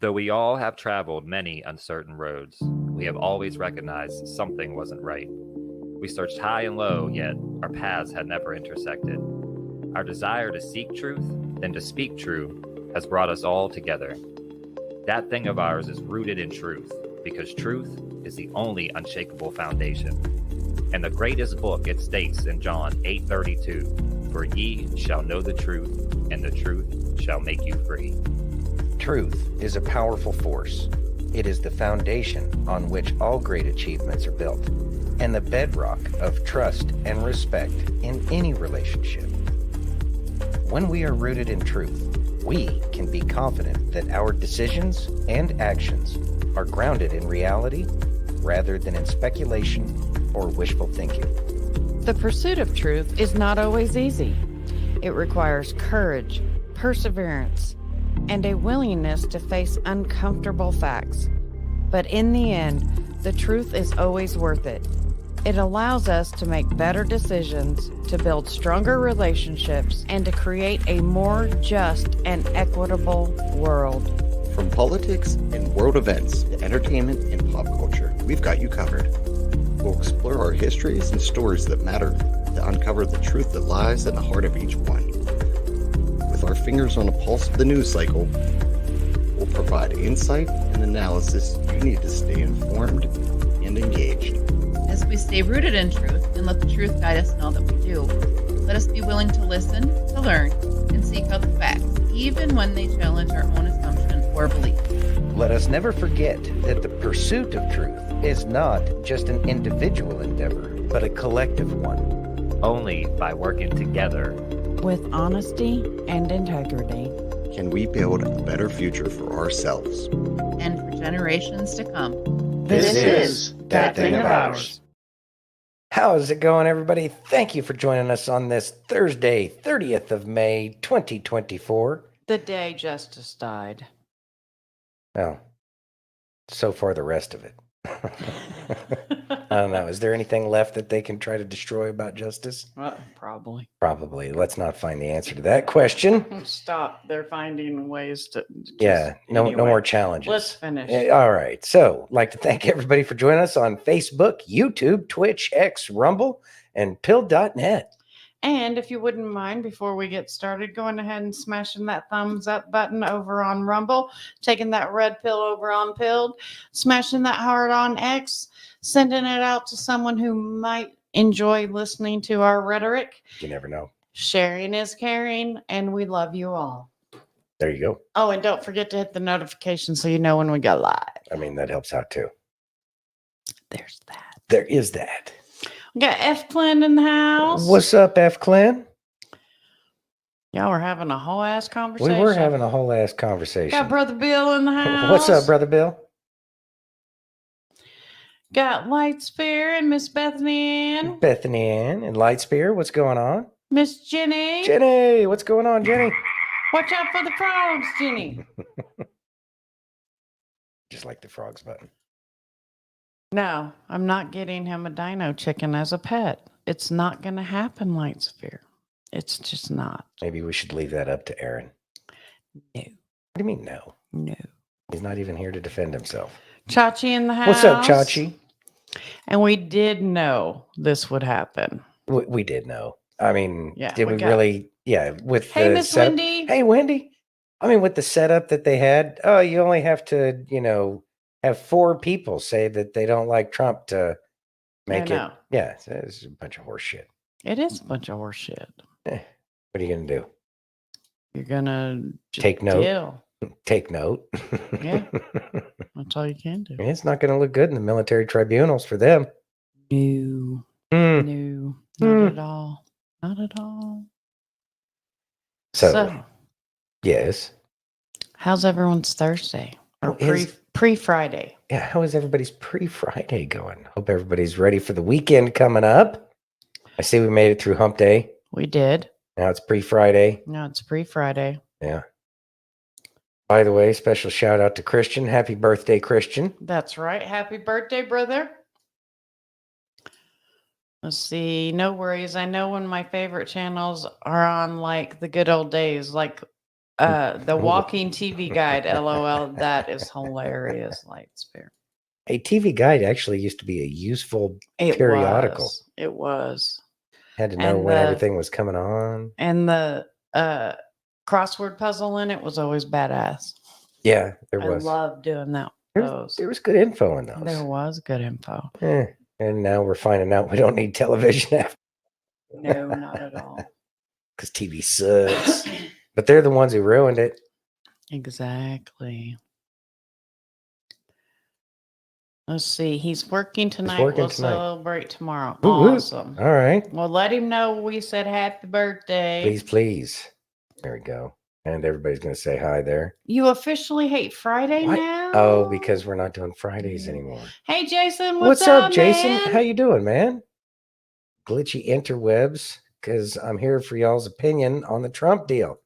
Though we all have traveled many uncertain roads, we have always recognized something wasn't right. We searched high and low, yet our paths had never intersected. Our desire to seek truth, then to speak true, has brought us all together. That thing of ours is rooted in truth, because truth is the only unshakable foundation. And the greatest book, it states in John 8:32, "For ye shall know the truth, and the truth shall make you free." Truth is a powerful force. It is the foundation on which all great achievements are built, and the bedrock of trust and respect in any relationship. When we are rooted in truth, we can be confident that our decisions and actions are grounded in reality rather than in speculation or wishful thinking. The pursuit of truth is not always easy. It requires courage, perseverance, and a willingness to face uncomfortable facts. But in the end, the truth is always worth it. It allows us to make better decisions, to build stronger relationships, and to create a more just and equitable world. From politics and world events to entertainment and pop culture, we've got you covered. We'll explore our histories and stories that matter to uncover the truth that lies at the heart of each one. With our fingers on the pulse of the news cycle, we'll provide insight and analysis you need to stay informed and engaged. As we stay rooted in truth and let the truth guide us in all that we do, let us be willing to listen, to learn, and seek out the facts, even when they challenge our own assumption or belief. Let us never forget that the pursuit of truth is not just an individual endeavor, but a collective one. Only by working together With honesty and integrity. Can we build a better future for ourselves? And for generations to come. This is That Thing of Ours. How is it going, everybody? Thank you for joining us on this Thursday, 30th of May, 2024. The day justice died. Oh, so far the rest of it. I don't know. Is there anything left that they can try to destroy about justice? Probably. Probably. Let's not find the answer to that question. Stop. They're finding ways to. Yeah, no Anyway, more challenges. Let's finish. All right. So, like to thank everybody for joining us on Facebook, YouTube, Twitch, X, Rumble, and Pill.net. And if you wouldn't mind, before we get started, going ahead and smashing that thumbs up button over on Rumble, taking that red pill over on Pilled, smashing that heart on X, sending it out to someone who might enjoy listening to our rhetoric. You never know. Sharing is caring, and we love you all. There you go. Oh, and don't forget to hit the notification so you know when we go live. I mean, that helps out too. There's that. There is that. We got F. Clan in the house. What's up, F Clan? Y'all were having a whole ass conversation. We were having a whole ass conversation. Got Brother Bill in the house. What's up, Brother Bill? Got Lightspear and Miss Bethany Ann. Bethany Ann and Lightspear. What's going on? Miss Jenny. Jenny, what's going on, Jenny? Watch out for the frogs, Jenny. Just like the frogs button. No, I'm not getting him a dino chicken as a pet. It's not going to happen, Lightsphere. It's just not. Maybe we should leave that up to Aaron. No. What do you mean, no? No. He's not even here to defend himself. Chachi in the house. What's up, Chachi? And we did know this would happen. We did know. I mean, Yeah, did we we got- really? Yeah, with Hey, the Miss setup- Wendy. Hey, Wendy. I mean, with the setup that they had, oh, you only have to, have 4 people say that they don't like Trump to make it. know. Yeah, it's a bunch of horse shit. It is a bunch of horse shit. What are you gonna do? You're going to Take note. deal. Take note. Yeah. That's all you can do. It's not going to look good in the military tribunals for them. No. Mm. No. Hmm. Not at all. Not at all. So, yes. How's everyone's Thursday? Or How is- pre-Friday? Yeah, how is everybody's pre-Friday going? Hope everybody's ready for the weekend coming up. I see we made it through hump day. We did. Now it's pre-Friday. No, it's pre-Friday. Yeah. By the way, special shout out to Christian. Happy birthday, Christian. That's right. Happy birthday, brother. Let's see. No worries. I know when my favorite channels are on like the good old days, like The walking TV guide, LOL. That is hilarious, Lightspear. A TV Guide actually used to be a useful It periodical. was. It was. Had to know And when the- everything was coming on. And the crossword puzzle in it was always badass. Yeah, there I was. love doing that. There was good info in those. There was good info. And now we're finding out we don't need television after No, not at all. because TV sucks. But they're the ones who ruined it. Exactly. Let's see. He's working tonight. working We'll tonight. celebrate tomorrow. Woo woo. Awesome. All right. Well, let him know we said happy birthday. Please, please. There we go. And everybody's going to say hi there. You officially hate Friday What? now? Oh, because we're not doing Fridays anymore. Hey, Jason. What's up, Jason? man? How you doing, man? Glitchy interwebs, because I'm here for y'all's opinion on the Trump deal.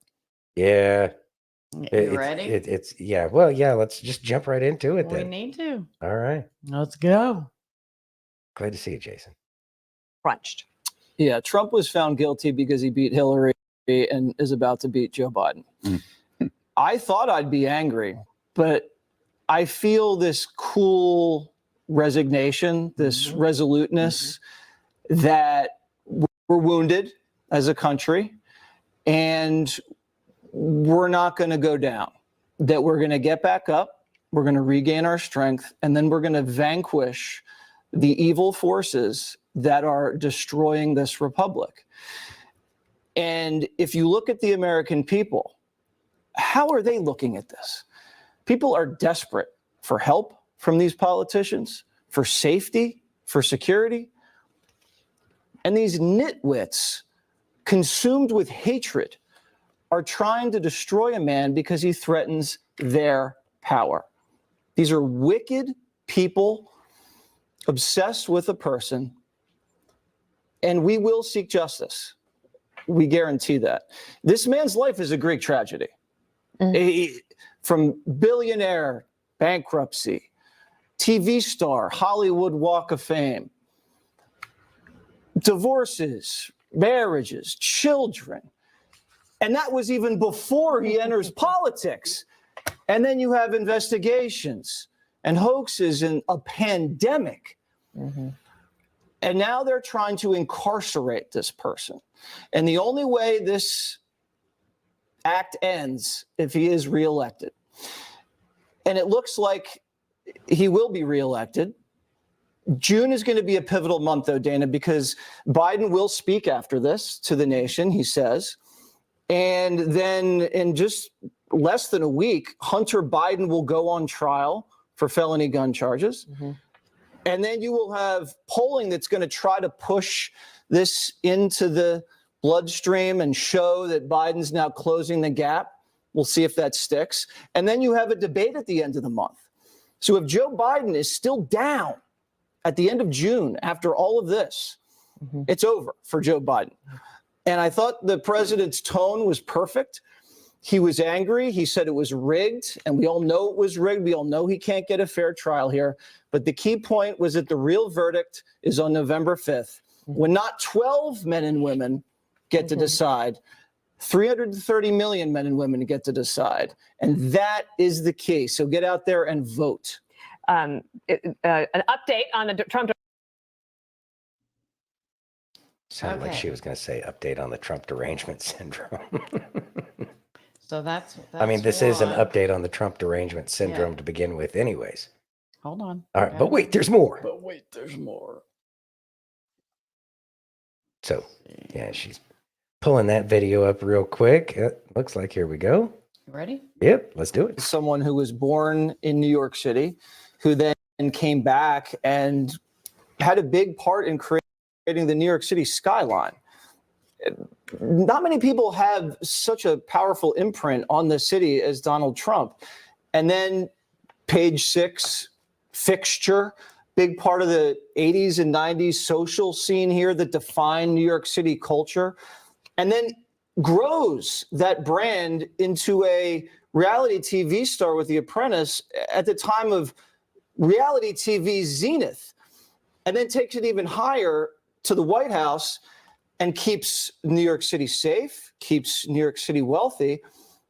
Yeah. You ready? It's yeah. Well, yeah. Let's just jump right into it we then. need to. All right. Let's go. Glad to see you, Jason. Crunched. Yeah, Trump was found guilty because he beat Hillary and is about to beat Joe Biden. I thought I'd be angry, but I feel this cool resignation, this resoluteness that we're wounded as a country and we're not going to go down, that we're going to get back up, we're going to regain our strength, and then we're going to vanquish the evil forces that are destroying this republic. And if you look at the American people, how are they looking at this? People are desperate for help from these politicians, for safety, for security. And these nitwits, consumed with hatred, are trying to destroy a man because he threatens their power. These are wicked people obsessed with a person, and we will seek justice. We guarantee that. This man's life is a Greek tragedy. From billionaire, bankruptcy, TV star, Hollywood Walk of Fame, divorces, marriages, children. And that was even before he enters politics. And then you have investigations and hoaxes and a pandemic. And now they're trying to incarcerate this person. And the only way this act ends if he is reelected. And it looks like he will be reelected. June is going to be a pivotal month, though, Dana, because Biden will speak after this to the nation, he says. And then in just less than a week, Hunter Biden will go on trial for felony gun charges. And then you will have polling that's going to try to push this into the bloodstream and show that Biden's now closing the gap. We'll see if that sticks. And then you have a debate at the end of the month. So if Joe Biden is still down at the end of June after all of this, it's over for Joe Biden. And I thought the president's tone was perfect. He was angry. He said it was rigged, and we all know it was rigged. We all know he can't get a fair trial here. But the key point was that the real verdict is on November 5th, when not 12 men and women get to decide, 330 million men and women get to decide. And that is the key. So get out there and vote. An update on the Trump. Sounded like Okay. she was going to say update on the Trump derangement syndrome. So that's I mean, this is an why- update on the Trump derangement syndrome to begin with, anyways. Hold on. All right, but wait, there's more. But wait, there's more. So, yeah, she's pulling that video up real quick. Looks like here we go. You ready? Yep, let's do it. Someone who was born in New York City, who then came back and had a big part in creating the New York City skyline. Not many people have such a powerful imprint on the city as Donald Trump. And then Page Six fixture, big part of the 80s and 90s social scene here that defined New York City culture. And then grows that brand into a reality TV star with The Apprentice at the time of reality TV's zenith, and then takes it even higher to the White House and keeps New York City safe, keeps New York City wealthy,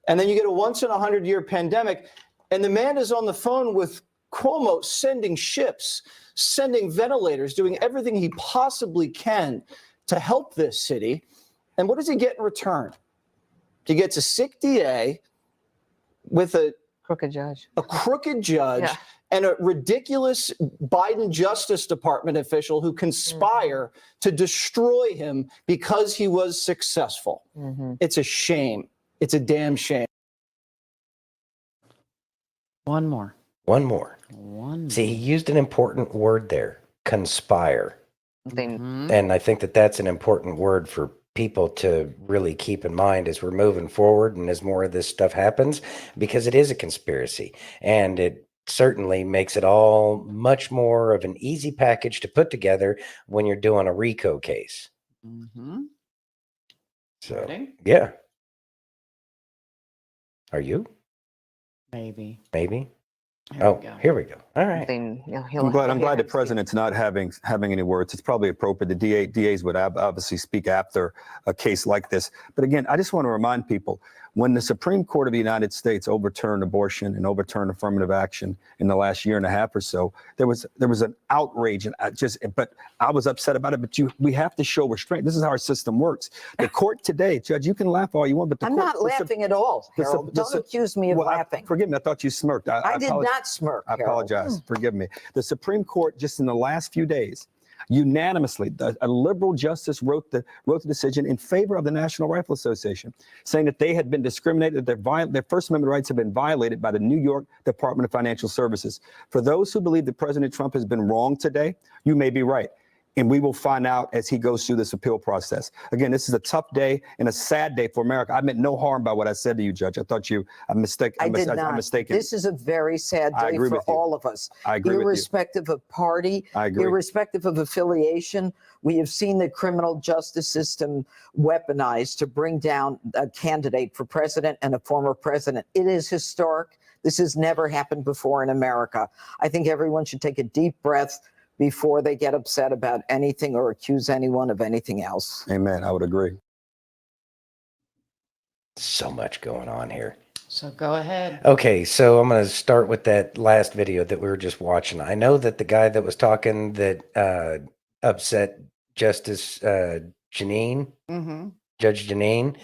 And then you get a once in 100-year pandemic, and the man is on the phone with Cuomo sending ships, sending ventilators, doing everything he possibly can to help this city. And what does he get in return? He gets a sick DA with a Crooked judge. crooked judge Yeah. and a ridiculous Biden Justice Department official who conspire to destroy him because he was successful. It's a shame. It's a damn shame. One more. One more. One See, he used an important word there, conspire. They- Mhm. And I think that that's an important word for people to really keep in mind as we're moving forward and as more of this stuff happens, because it is a conspiracy. And it certainly makes it all much more of an easy package to put together when you're doing a RICO case. Mhm. So, Ready? yeah. Are you? Maybe. Maybe. Here Oh, we go. here we go. All right. Then, you know, I'm glad he'll the hear president's not having any words. It's probably appropriate. The DAs would obviously speak after a case like this. But again, I just want to remind people, when the Supreme Court of the United States overturned abortion and overturned affirmative action in the last year and a half or so, there was an outrage, and but I was upset about it. But we have to show restraint. This is how our system works. The court today, Judge, you can laugh all you want, but the I'm court, not laughing at all, the- Harold. the- Don't accuse me of well, laughing. Forgive me. I thought you smirked. I did apologize. not smirk, I Harold. apologize. Forgive me. The Supreme Court, just in the last few days, unanimously, a liberal justice wrote the decision in favor of the National Rifle Association, saying that they had been discriminated, that their First Amendment rights have been violated by the New York Department of Financial Services. For those who believe that President Trump has been wrong today, you may be right. And we will find out as he goes through this appeal process. Again, this is a tough day and a sad day for America. I meant no harm by what I said to you, Judge. I thought I'm mistaken. I did not. I'm mistaken. This is a very sad I day agree for with you. all of us, I agree with you. irrespective of party, I agree. irrespective of affiliation. We have seen the criminal justice system weaponized to bring down a candidate for president and a former president. It is historic. This has never happened before in America. I think everyone should take a deep breath before they get upset about anything or accuse anyone of anything else. Amen. I would agree. So much going on here. So go ahead. Okay, so I'm going to start with that last video that we were just watching. I know that the guy that was talking that upset Justice Janine, Mm-hmm. Judge Janine,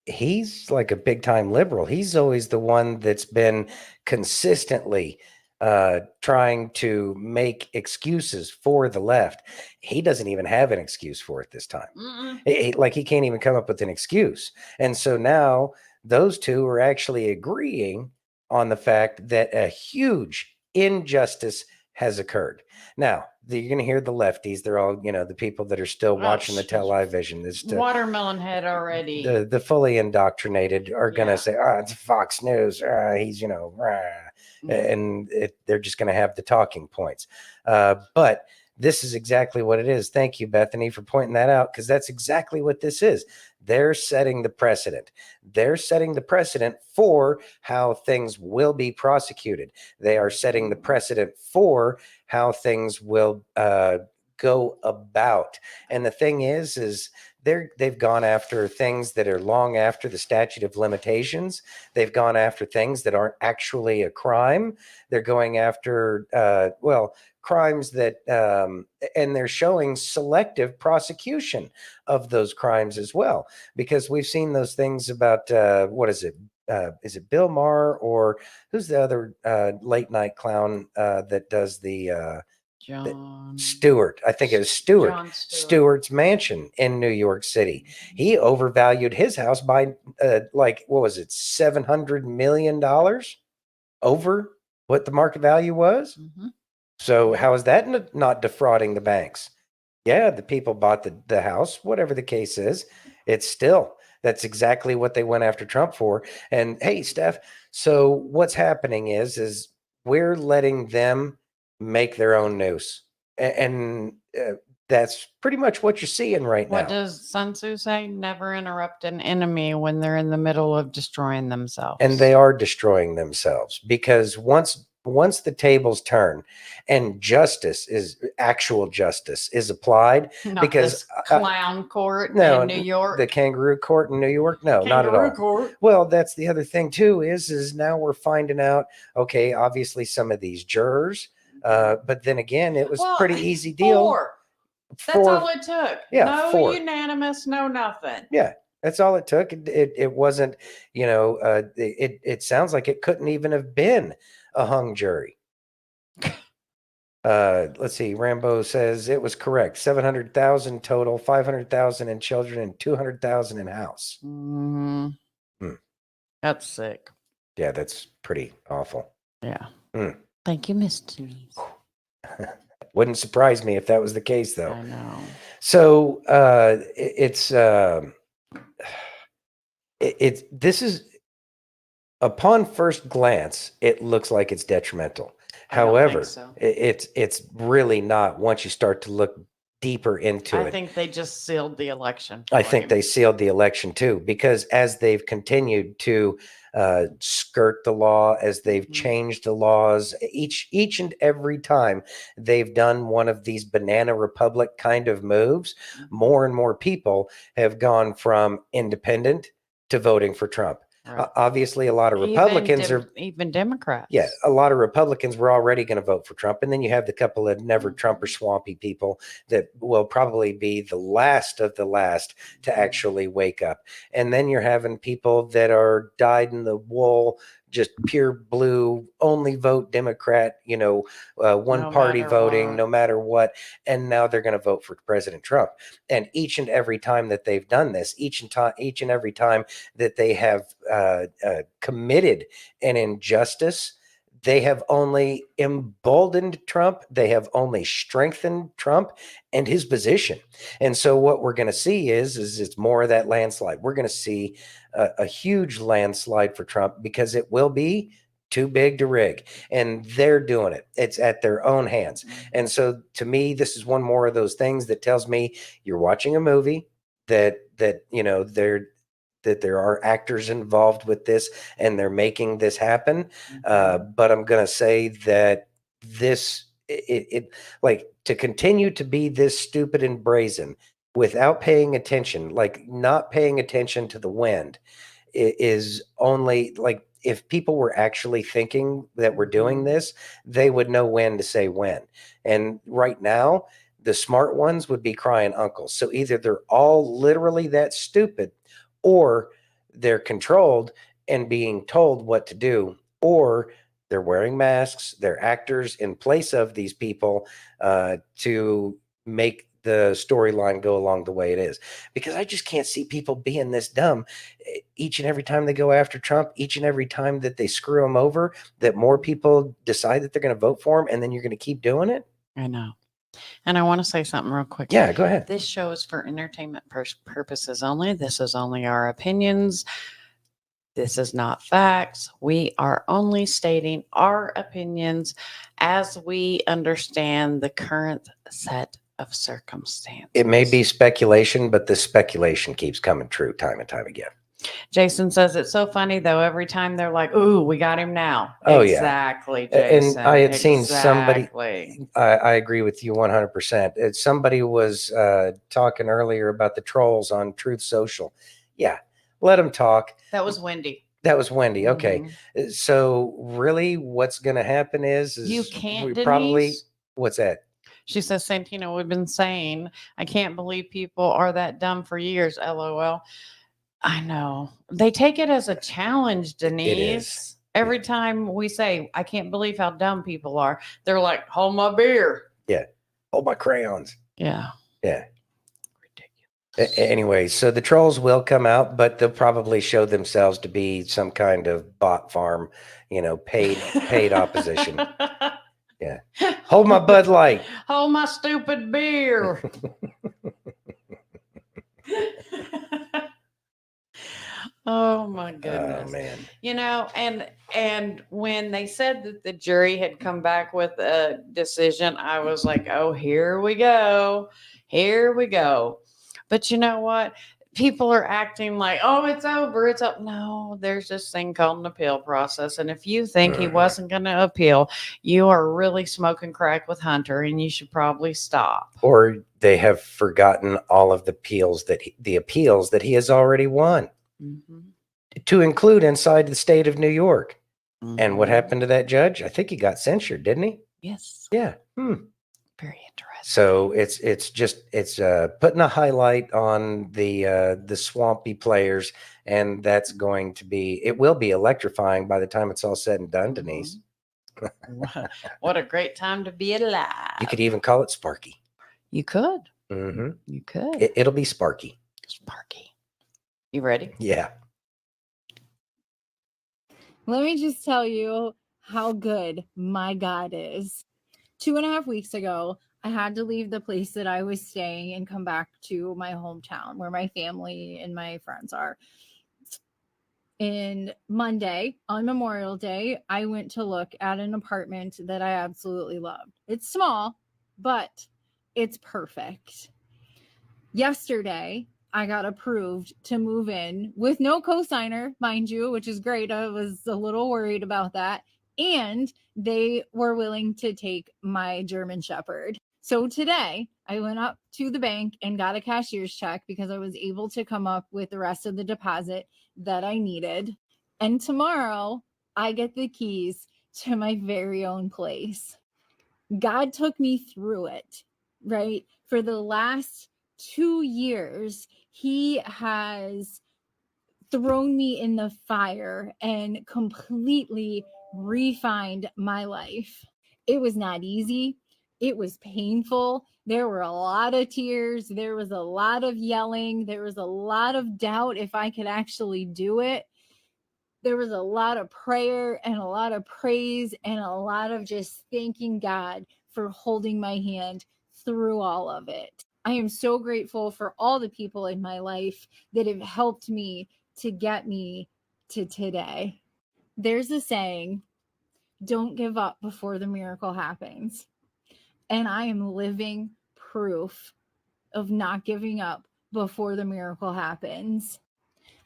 he's like a big time liberal. He's always the one that's been consistently trying to make excuses for the left. He doesn't even have an excuse for it this time. Like he can't even come up with an excuse. And so now those two are actually agreeing on the fact that a huge injustice has occurred. Now, you're going to hear the lefties. They're all, the people that are still watching the television. Watermelon head already. The fully indoctrinated are going to Yeah. say, it's Fox News. He's, and they're just going to have the talking points. But this is exactly what it is. Thank you, Bethany, for pointing that out, because that's exactly what this is. They're setting the precedent. They're setting the precedent for how things will be prosecuted. They are setting the precedent for how things will go about. And the thing is they've gone after things that are long after the statute of limitations. They've gone after things that aren't actually a crime. They're going after, crimes that, and they're showing selective prosecution of those crimes as well, because we've seen those things about, what is it? Is it Bill Maher, or who's the other late night clown that does the John Stewart? I think it was Stewart. Jon Stewart. Stewart's mansion in New York City. He overvalued his house by what was it, $700 million over what the market value was. Mhm. So how is that not defrauding the banks? Yeah, the people bought the house, whatever the case is. That's exactly what they went after Trump for. And hey, Steph, so what's happening is we're letting them make their own news. And that's pretty much what you're seeing right now. What does Sun Tzu say? Never interrupt an enemy when they're in the middle of destroying themselves. And they are destroying themselves, because once once the tables turn and actual justice is applied, Not because this clown court no, in New York. the kangaroo court in New York, no, not at all. Court. Well, that's the other thing too, is now we're finding out, okay, obviously some of these jurors, but then again, it was a pretty easy deal. 4. That's all it took. Yeah, no 4. unanimous, no nothing. Yeah, that's all it took. It wasn't, it sounds like it couldn't even have been a hung jury. Let's see. Rambo says it was correct. 700,000 total, 500,000 in children, and 200,000 in house. Hmm. That's sick. Yeah, that's pretty awful. Yeah. Mm. Thank you, Miss Denise. Wouldn't surprise me if that was the case, though. I know. So this is, upon first glance, it looks like it's detrimental. I don't However, think so. it's really not once you start to look deeper into it. I think they just sealed the election. I for think him. they sealed the election too, because as they've continued to skirt the law, as they've changed the laws, each and every time they've done one of these banana republic kind of moves, more and more people have gone from independent to voting for Trump. Right. Obviously, a lot of Republicans even Democrats. Yeah, a lot of Republicans were already going to vote for Trump. And then you have the couple of never Trump or swampy people that will probably be the last of the last to actually wake up. And then you're having people that are dyed in the wool, just pure blue, only vote Democrat, one party voting, no matter what. And now they're going to vote for President Trump. And each and every time that they've done this, each and every time that they have committed an injustice, they have only emboldened Trump. They have only strengthened Trump and his position. And so what we're going to see is it's more of that landslide. We're going to see a huge landslide for Trump, because it will be too big to rig, and they're doing it. It's at their own hands. And so to me, this is one more of those things that tells me you're watching a movie that there are actors involved with this and they're making this happen. But I'm going to say that like, to continue to be this stupid and brazen without paying attention, like not paying attention to the wind, is only like, if people were actually thinking that we're doing this, they would know when to say when. And right now, the smart ones would be crying uncle. So either they're all literally that stupid, or they're controlled and being told what to do, or they're wearing masks, they're actors in place of these people to make the storyline go along the way it is. Because I just can't see people being this dumb each and every time they go after Trump, each and every time that they screw him over, that more people decide that they're going to vote for him, and then you're going to keep doing it. I know. And I want to say something real quick. Yeah, go ahead. This show is for entertainment purposes only. This is only our opinions. This is not facts. We are only stating our opinions as we understand the current set of circumstances. It may be speculation, but the speculation keeps coming true time and time again. Jason says it's so funny though. Every time they're like, "Ooh, we got him now." Oh, exactly, yeah. Jason. And I had seen somebody. Exactly. I agree with you 100%. Somebody was talking earlier about the trolls on Truth Social. Yeah, let them talk. That was Wendy. That was Wendy. Okay, Mhm. so really, what's going to happen is You can't, we Denise. probably. What's that? She says, Santino, we've been saying, I can't believe people are that dumb for years. LOL. I know. They take it as a challenge, Denise. Every time we say, I can't believe how dumb people are, they're like, hold my beer. Yeah. Hold my crayons. Yeah. Yeah. Anyway, so the trolls will come out, but they'll probably show themselves to be some kind of bot farm, paid opposition. Yeah. Hold my Bud Light. Hold my stupid beer. Oh my goodness. Oh man. And when they said that the jury had come back with a decision, I was like, oh, here we go. Here we go. But you know what? people are acting like, oh, it's over. It's up. No, there's this thing called an appeal process. And if you think he wasn't going to appeal, you are really smoking crack with Hunter and you should probably stop. Or they have forgotten all of the appeals that he has already won, to include inside the state of New York. And what happened to that judge? I think he got censured, didn't he? Yes. Yeah. Very interesting. So it's putting a highlight on the swampy players, and that's it will be electrifying by the time it's all said and done, Denise. What a great time to be alive. You could even call it Sparky. You could. Mm-hmm. You could. It'll be Sparky. Sparky. You ready? Yeah. Let me just tell you how good my God is. 2.5 weeks ago, I had to leave the place that I was staying and come back to my hometown where my family and my friends are. And Monday, on Memorial Day, I went to look at an apartment that I absolutely loved. It's small, but it's perfect. Yesterday, I got approved to move in with no cosigner, mind you, which is great. I was a little worried about that. And they were willing to take my German Shepherd. So today I went up to the bank and got a cashier's check because I was able to come up with the rest of the deposit that I needed. And tomorrow I get the keys to my very own place. God took me through it, right? For the last 2 years, he has thrown me in the fire and completely refined my life. It was not easy. It was painful. There were a lot of tears. There was a lot of yelling. There was a lot of doubt if I could actually do it. There was a lot of prayer and a lot of praise and a lot of just thanking God for holding my hand through all of it. I am so grateful for all the people in my life that have helped me to get me to today. There's a saying, don't give up before the miracle happens. And I am living proof of not giving up before the miracle happens.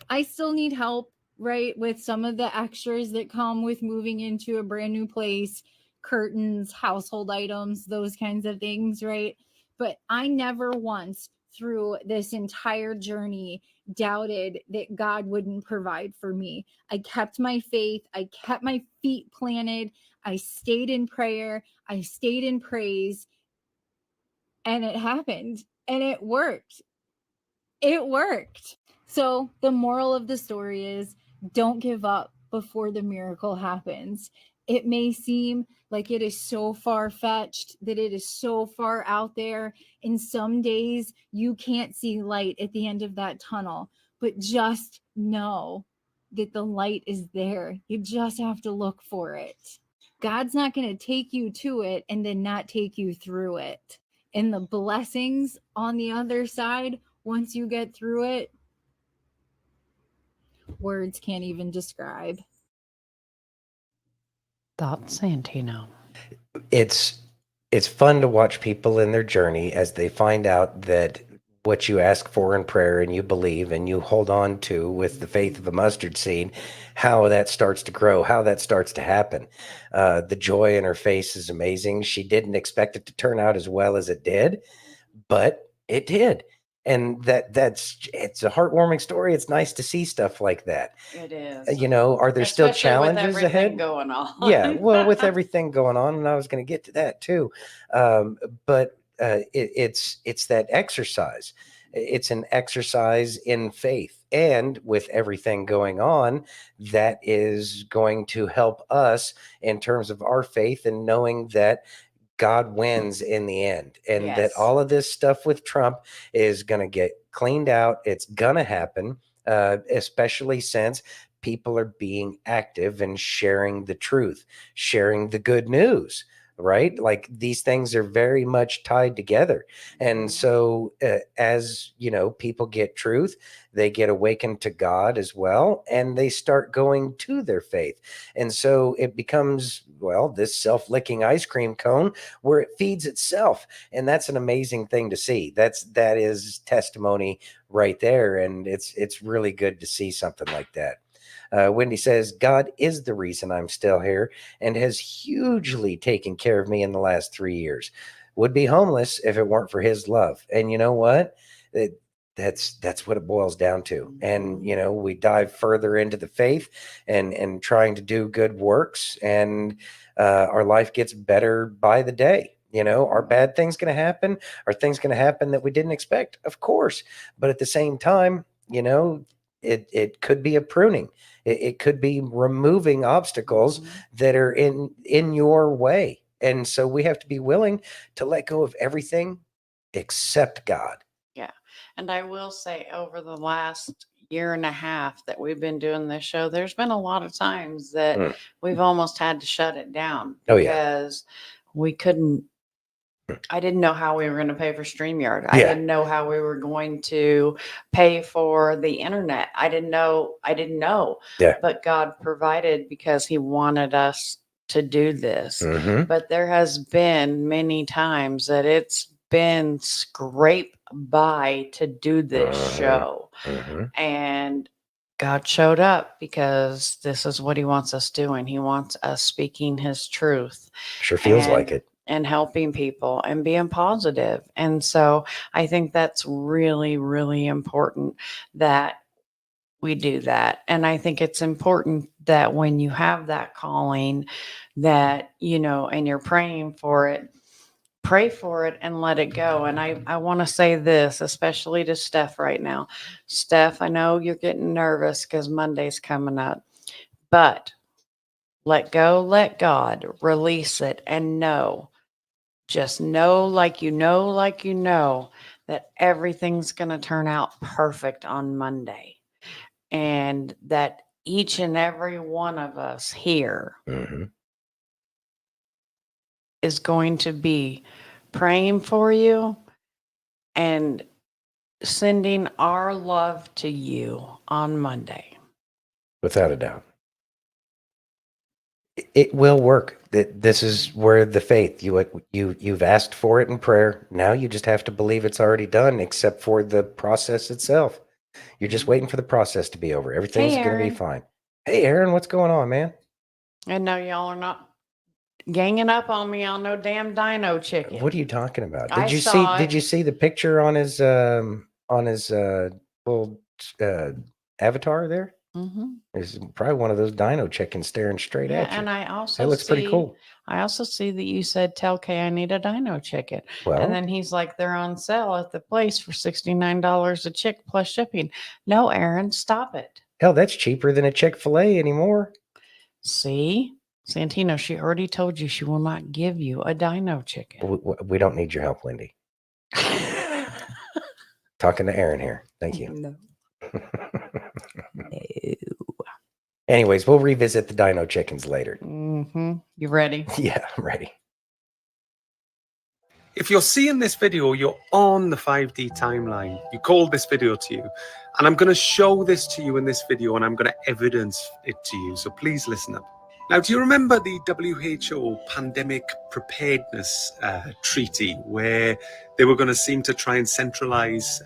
I still need help, right, with some of the extras that come with moving into a brand new place, curtains, household items, those kinds of things, right? But I never once through this entire journey doubted that God wouldn't provide for me. I kept my faith. I kept my feet planted. I stayed in prayer. I stayed in praise. And it happened. And it worked. It worked. So the moral of the story is don't give up before the miracle happens. It may seem like it is so far-fetched, that it is so far out there. And some days you can't see light at the end of that tunnel, but just know that the light is there. You just have to look for it. God's not going to take you to it and then not take you through it. And the blessings on the other side, once you get through it, words can't even describe. Thoughts, Santino? It's fun to watch people in their journey as they find out that what you ask for in prayer and you believe and you hold on to with the faith of a mustard seed, how that starts to grow, how that starts to happen. The joy in her face is amazing. She didn't expect it to turn out as well as it did, but it did. And it's a heartwarming story. It's nice to see stuff like that. It is. You know, are there still Especially challenges with everything ahead? going on. Yeah, well, with everything going on, and I was going to get to that too. But it's that exercise. It's an exercise in faith, and with everything going on, that is going to help us in terms of our faith and knowing that God wins in the end, and that Yes. all of this stuff with Trump is going to get cleaned out. It's going to happen, especially since people are being active and sharing the truth, sharing the good news. right? Like these things are very much tied together. And so as you know, people get truth, they get awakened to God as well, and they start going to their faith. And so it becomes, well, this self-licking ice cream cone where it feeds itself. And that's an amazing thing to see. That is testimony right there. And it's really good to see something like that. Wendy says, God is the reason I'm still here and has hugely taken care of me in the last 3 years. Would be homeless if it weren't for his love. And you know what? That's what it boils down to. And, you know, we dive further into the faith and trying to do good works, and our life gets better by the day. You know, are bad things going to happen? Are things going to happen that we didn't expect? Of course. But at the same time, you know, it could be a pruning. It could be removing obstacles that are in your way. And so we have to be willing to let go of everything except God. Yeah. And I will say, over the last year and a half that we've been doing this show, there's been a lot of times that we've almost had to shut it down because we couldn't. I didn't know how we were going to pay for StreamYard. I didn't know how we were going to pay for the internet. I didn't know. Yeah. But God provided because he wanted us to do this. But there has been many times that it's been scrape by to do this show. And God showed up because this is what he wants us doing. He wants us speaking his truth. Sure feels like it. And helping people and being positive. And so I think that's really, really important that we do that. And I think it's important that when you have that calling that, you know, and you're praying for it, pray for it and let it go. And I want to say this, especially to Steph right now. Steph, I know you're getting nervous because Monday's coming up, but let go, let God, release it, and know. Just know, like you know, that everything's going to turn out perfect on Monday. And that each and every one of us here is going to be praying for you and sending our love to you on Monday. Without a doubt. It will work. This is where the faith, you've asked for it in prayer. Now you just have to believe it's already done, except for the process itself. You're just waiting for the process to be over. Everything's going to be fine. Hey, Aaron, what's going on, man? I know y'all are not ganging up on me on no damn dino chicken. What are you talking about? Did you see the picture on his little avatar there? There's probably one of those dino chickens staring straight at you. And I also It looks pretty cool. I also see that you said, tell Kay I need a dino chicken. Well, and then he's like, they're on sale at the place for $69 a chick plus shipping. No, Aaron, stop it. Hell, that's cheaper than a Chick-fil-A anymore. See? Santino, she already told you she will not give you a dino chicken. We don't need your help, Lindy. Talking to Aaron here. Thank you. No. Anyways, we'll revisit the dino chickens later. You ready? Yeah, I'm ready. If you're seeing this video, you're on the 5D timeline. You called this video to you. And I'm going to show this to you in this video, and I'm going to evidence it to you. So please listen up. Now, do you remember the WHO Pandemic Preparedness Treaty, where they were going to seem to try and centralize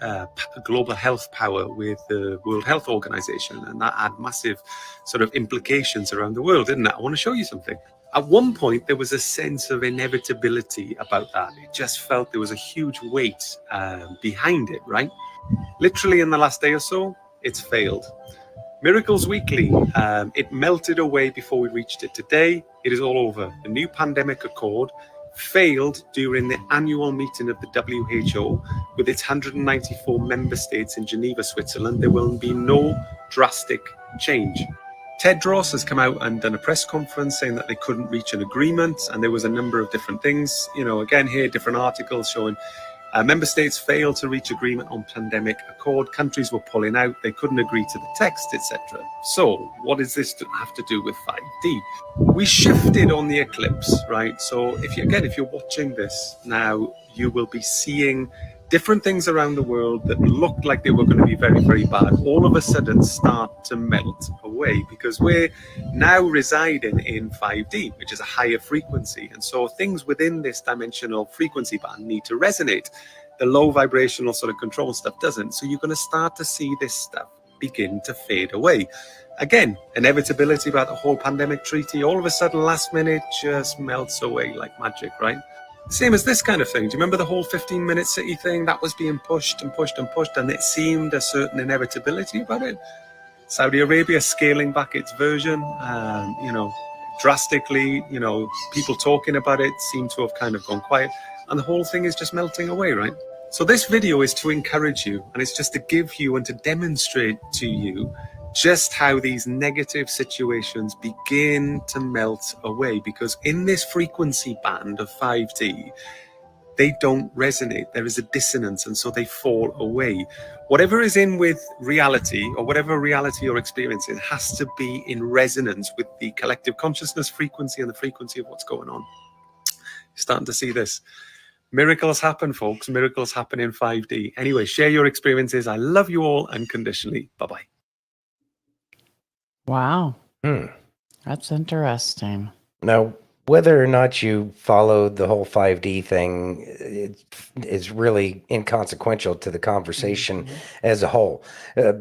global health power with the World Health Organization? And that had massive sort of implications around the world, didn't it? I want to show you something. At one point, there was a sense of inevitability about that. It just felt there was a huge weight behind it, right? Literally in the last day or so, it's failed. Miracles Weekly, it melted away before we reached it. Today, it is all over. The new pandemic accord failed during the annual meeting of the WHO with its 194 member states in Geneva, Switzerland. There will be no drastic change. Tedros has come out and done a press conference saying that they couldn't reach an agreement, and there was a number of different things. You know, again here, different articles showing Member states failed to reach agreement on pandemic accord. Countries were pulling out. They couldn't agree to the text, etc. So what does this have to do with 5D? We shifted on the eclipse, right? So if you're watching this now, you will be seeing different things around the world that looked like they were going to be very, very bad, all of a sudden start to melt away, because we're now residing in 5D, which is a higher frequency. And so things within this dimensional frequency band need to resonate. The low vibrational sort of control stuff doesn't. So you're going to start to see this stuff begin to fade away. Again, inevitability about the whole pandemic treaty, all of a sudden last minute just melts away like magic, right? Same as this kind of thing. Do you remember the whole 15-minute city thing? That was being pushed and pushed and pushed, and it seemed a certain inevitability about it. Saudi Arabia scaling back its version, drastically, people talking about it seem to have kind of gone quiet, and the whole thing is just melting away, right? So this video is to encourage you, and it's just to give you and to demonstrate to you just how these negative situations begin to melt away, because in this frequency band of 5D, they don't resonate. There is a dissonance, and so they fall away. Whatever is in with reality, or whatever reality you're experiencing, has to be in resonance with the collective consciousness frequency and the frequency of what's going on. You're starting to see this. Miracles happen, folks. Miracles happen in 5D. Anyway, share your experiences. I love you all unconditionally. Bye-bye. Wow. That's interesting. Now, whether or not you follow the whole 5D thing is really inconsequential to the conversation as a whole,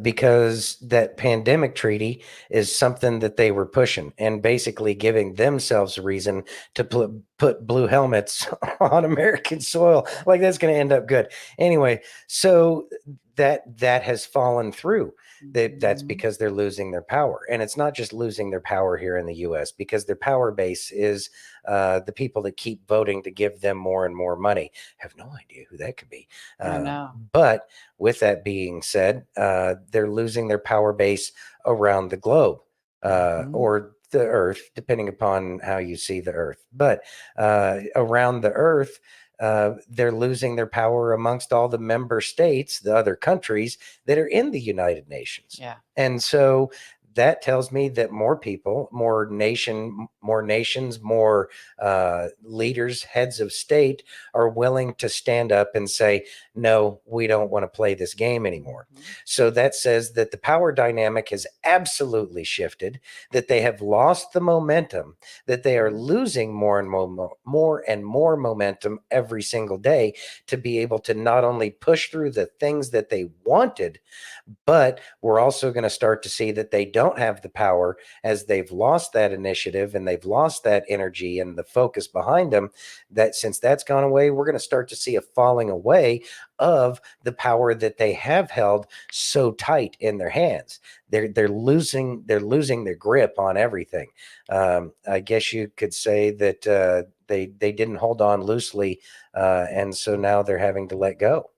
because that pandemic treaty is something that they were pushing and basically giving themselves a reason to put blue helmets on American soil. Like, that's going to end up good. Anyway, so that has fallen through. That's because they're losing their power. And it's not just losing their power here in the US, because their power base is the people that keep voting to give them more and more money. I have no idea who that could be. But with that being said, they're losing their power base around the globe, or the earth, depending upon how you see the earth. But around the earth, they're losing their power amongst all the member states, the other countries that are in the United Nations. Yeah. And so that tells me that more people, more nations, more leaders, heads of state are willing to stand up and say, no, we don't want to play this game anymore. So that says that the power dynamic has absolutely shifted, that they have lost the momentum, that they are losing more and more momentum every single day to be able to not only push through the things that they wanted, but we're also going to start to see that they don't have the power, as they've lost that initiative and they've lost that energy and the focus behind them. That since that's gone away, we're going to start to see a falling away of the power that they have held so tight in their hands. They're losing their grip on everything. I guess you could say that they didn't hold on loosely, and so now they're having to let go.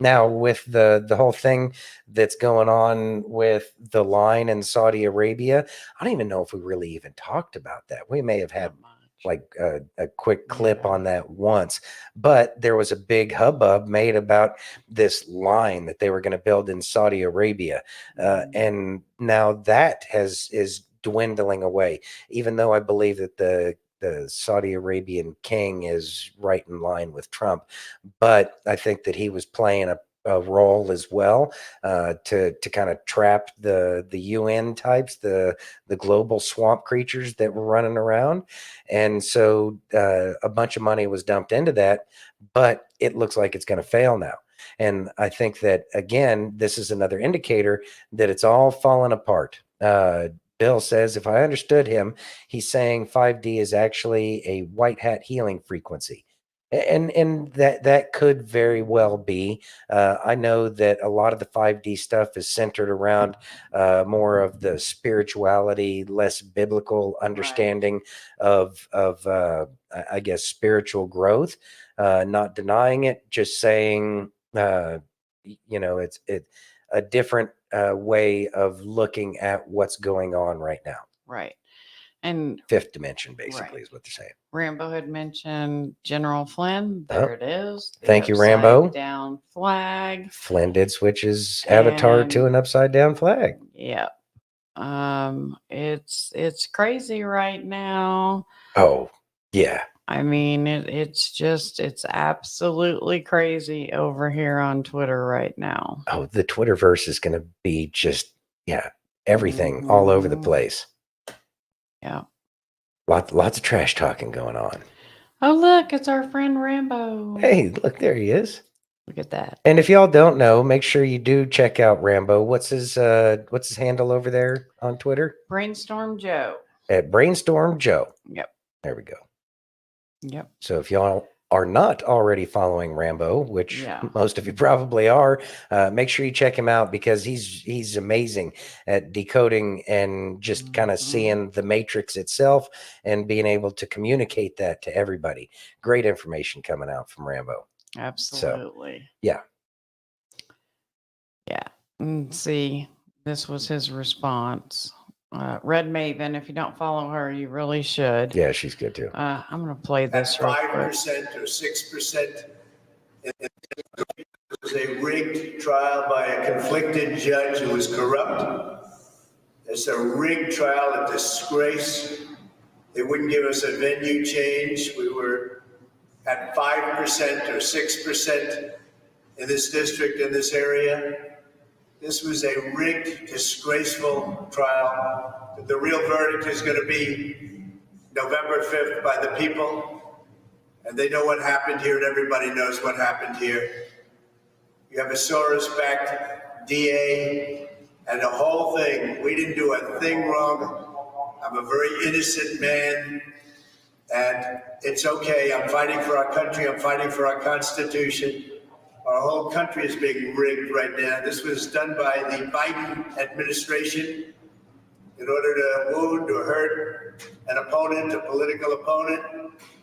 Now, with the whole thing that's going on with the line in Saudi Arabia, I don't even know if we really even talked about that. We may have had like a quick clip on that once, but there was a big hubbub made about this line that they were going to build in Saudi Arabia. And now that is dwindling away, even though I believe that the Saudi Arabian king is right in line with Trump. But I think that he was playing a role as well to kind of trap the UN types, the global swamp creatures that were running around. And so a bunch of money was dumped into that, but it looks like it's going to fail now. And I think that, again, this is another indicator that it's all fallen apart. Bill says, if I understood him, he's saying 5D is actually a white hat healing frequency. And that could very well be. I know that a lot of the 5D stuff is centered around more of the spirituality, less biblical understanding of I guess, spiritual growth. Not denying it, just saying, it's a different way of looking at what's going on right now. Right. And fifth dimension, basically, Right. is what they're saying. Rambo had mentioned General Flynn. There it is. the Thank you, upside Rambo. Down flag. Flynn did switch his avatar to And- an upside down flag. Yep. It's crazy right now. Oh, yeah. I mean, it's absolutely crazy over here on Twitter right now. Oh, the Twitterverse is going to be just, everything all over the Mhm. place. Yeah. Lots of trash talking going on. Oh, look, it's our friend Rambo. Hey, look, there he is. Look at that. And if y'all don't know, make sure you do check out Rambo. What's his handle over there on Twitter? Brainstorm Joe. At Brainstorm Joe. Yep. There we go. Yep. So if y'all are not already following Rambo, which Yeah. most of you probably are, make sure you check him out because he's amazing at decoding and just kind of seeing the matrix itself and being able to communicate that to everybody. Great information coming out from Rambo. Absolutely. Yeah. Yeah. See, this was his response. Red Maven, if you don't follow her, you really should. Yeah, she's good too. I'm going to play That's this real quick. 5% or 6%. It was a rigged trial by a conflicted judge who was corrupt. It's a rigged trial, a disgrace. They wouldn't give us a venue change. We were at 5% or 6% in this district, in this area. This was a rigged, disgraceful trial. The real verdict is going to be November 5th by the people. And they know what happened here, and everybody knows what happened here. You have a Soros-backed DA and the whole thing. We didn't do a thing wrong. I'm a very innocent man, and it's okay. I'm fighting for our country. I'm fighting for our Constitution. Our whole country is being rigged right now. This was done by the Biden administration in order to wound or hurt an opponent, a political opponent.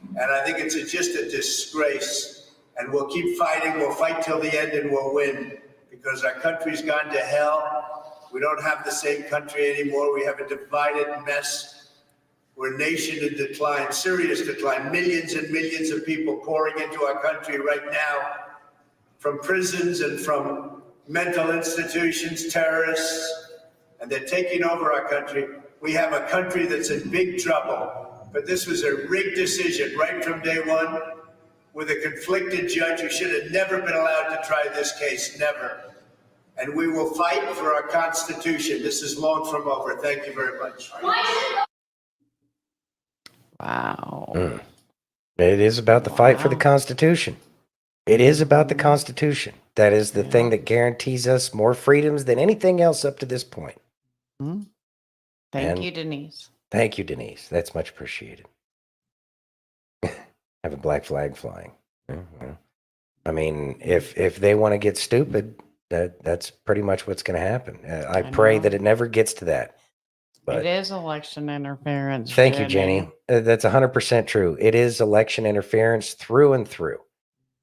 And I think it's just a disgrace. And we'll keep fighting. We'll fight till the end and we'll win because our country's gone to hell. We don't have the same country anymore. We have a divided mess. We're a nation in decline, serious decline. Millions and millions of people pouring into our country right now from prisons and from mental institutions, terrorists, and they're taking over our country. We have a country that's in big trouble, but this was a rigged decision right from day one with a conflicted judge who should have never been allowed to try this case, never. And we will fight for our Constitution. This is long from over. Thank you very much. Wow. It is about the fight for the Constitution. It is about the Constitution. That is the thing that guarantees us more freedoms than anything else up to this point. Thank And- you, Denise. Thank you, Denise. That's much appreciated. Have a black flag flying. Well, I mean, if they want to get stupid, that's pretty much what's going to happen. I pray know. that it never gets to that. But It is election interference. thank you, Jenny. That's 100% true. It is election interference through and through.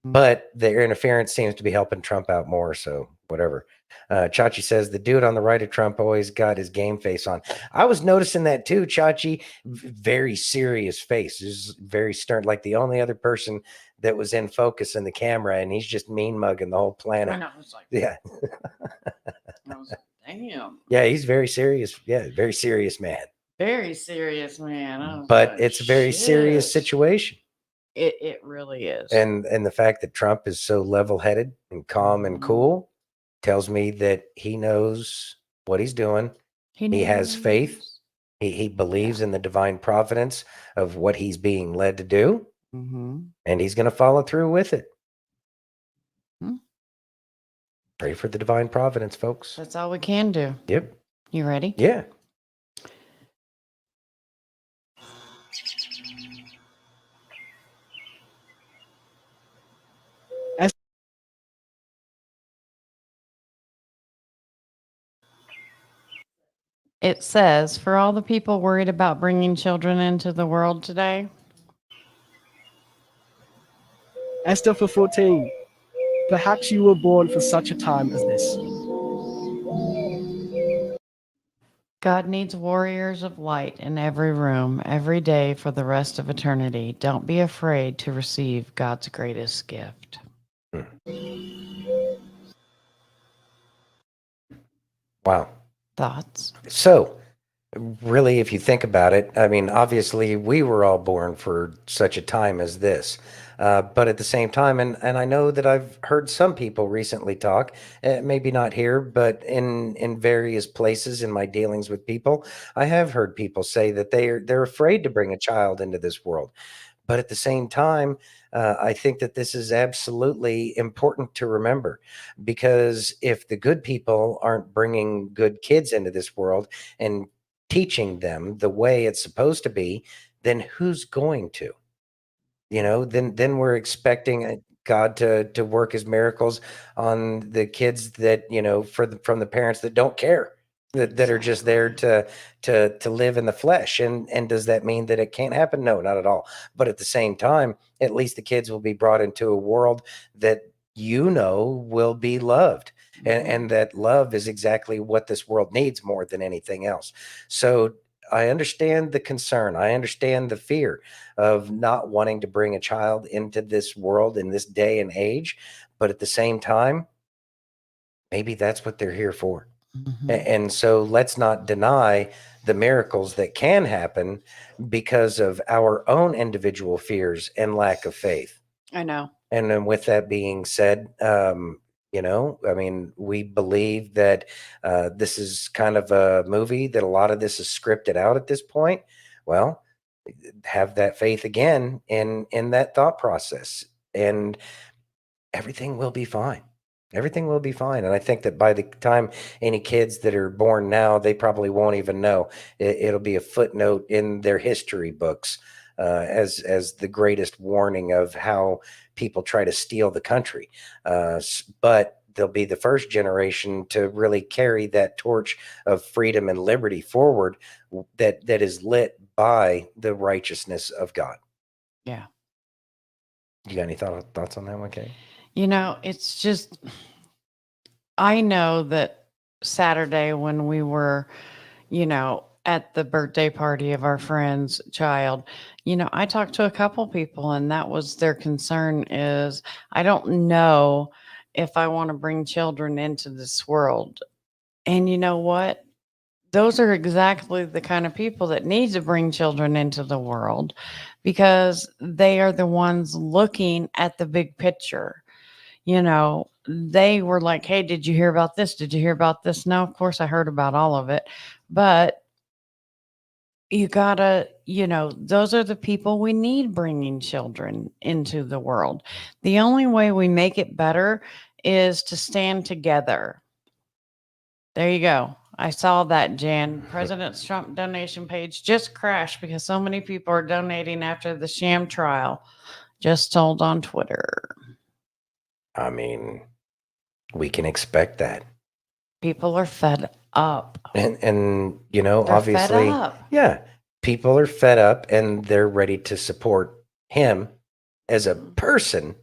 But their interference seems to be helping Trump out more. So whatever. Chachi says the dude on the right of Trump always got his game face on. I was noticing that too, Chachi. Very serious face. He's very stern. Like the only other person that was in focus in the camera, and he's just mean mugging the whole planet. I know. I was like, Yeah. I was like, damn. Yeah, he's very serious. Yeah, very serious man. Very serious, man. I was But like, it's a very serious shit. situation. It really is. And the fact that Trump is so level-headed and calm and cool tells me that he knows what he's doing. He has faith. He believes in the divine providence of what he's being led to do, and he's going to follow through with it. Pray for the divine providence, folks. That's all we can do. Yep. You ready? Yeah. It says, for all the people worried about bringing children into the world today, Esther for 14. Perhaps you were born for such a time as this. God needs warriors of light in every room, every day for the rest of eternity. Don't be afraid to receive God's greatest gift. Wow. Thoughts? So, really, if you think about it, I mean, obviously, we were all born for such a time as this. But at the same time, and I know that I've heard some people recently talk, maybe not here, but in various places in my dealings with people, I have heard people say that they're afraid to bring a child into this world. But at the same time, I think that this is absolutely important to remember, because if the good people aren't bringing good kids into this world and teaching them the way it's supposed to be, then who's going to? Then we're expecting God to work his miracles on the kids that, from the parents that don't care, that are just there to live in the flesh. And does that mean that it can't happen? No, not at all. But at the same time, at least the kids will be brought into a world that will be loved. And that love is exactly what this world needs more than anything else. So I understand the concern. I understand the fear of not wanting to bring a child into this world in this day and age. But at the same time, maybe that's what they're here for. And so let's not deny the miracles that can happen because of our own individual fears and lack of faith. I know. And then with that being said, I mean, we believe that this is kind of a movie, that a lot of this is scripted out at this point. Well, have that faith again in that thought process, and everything will be fine. Everything will be fine. And I think that by the time any kids that are born now, they probably won't even know. It'll be a footnote in their history books as the greatest warning of how people try to steal the country. But they'll be the first generation to really carry that torch of freedom and liberty forward that is lit by the righteousness of God. Yeah. You got any thoughts on that one, Kate? It's just, I know that Saturday when we were, at the birthday party of our friend's child, I talked to a couple people, and that was their concern is, I don't know if I want to bring children into this world. And you know what? Those are exactly the kind of people that need to bring children into the world, because they are the ones looking at the big picture. They were like, hey, did you hear about this? Did you hear about this? No, of course I heard about all of it. But you gotta, those are the people we need bringing children into the world. The only way we make it better is to stand together. There you go. I saw that, Jan. President Trump donation page just crashed because so many people are donating after the sham trial. Just told on Twitter. I mean, we can expect that. People are fed up. And They're obviously, fed up. yeah, people are fed up and they're ready to support him as a person.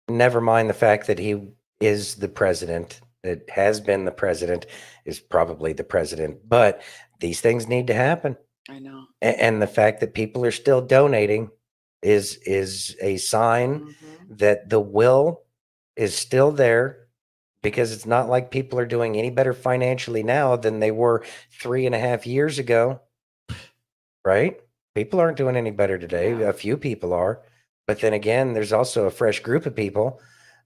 Never mind the fact that he is the president, that has been the president, is probably the president. But these things need to happen. I know. And the fact that people are still donating is a sign that the will is still there, because it's not like people are doing any better financially now than they were 3.5 years ago, right? People aren't doing any better today. A few people are, but then again, there's also a fresh group of people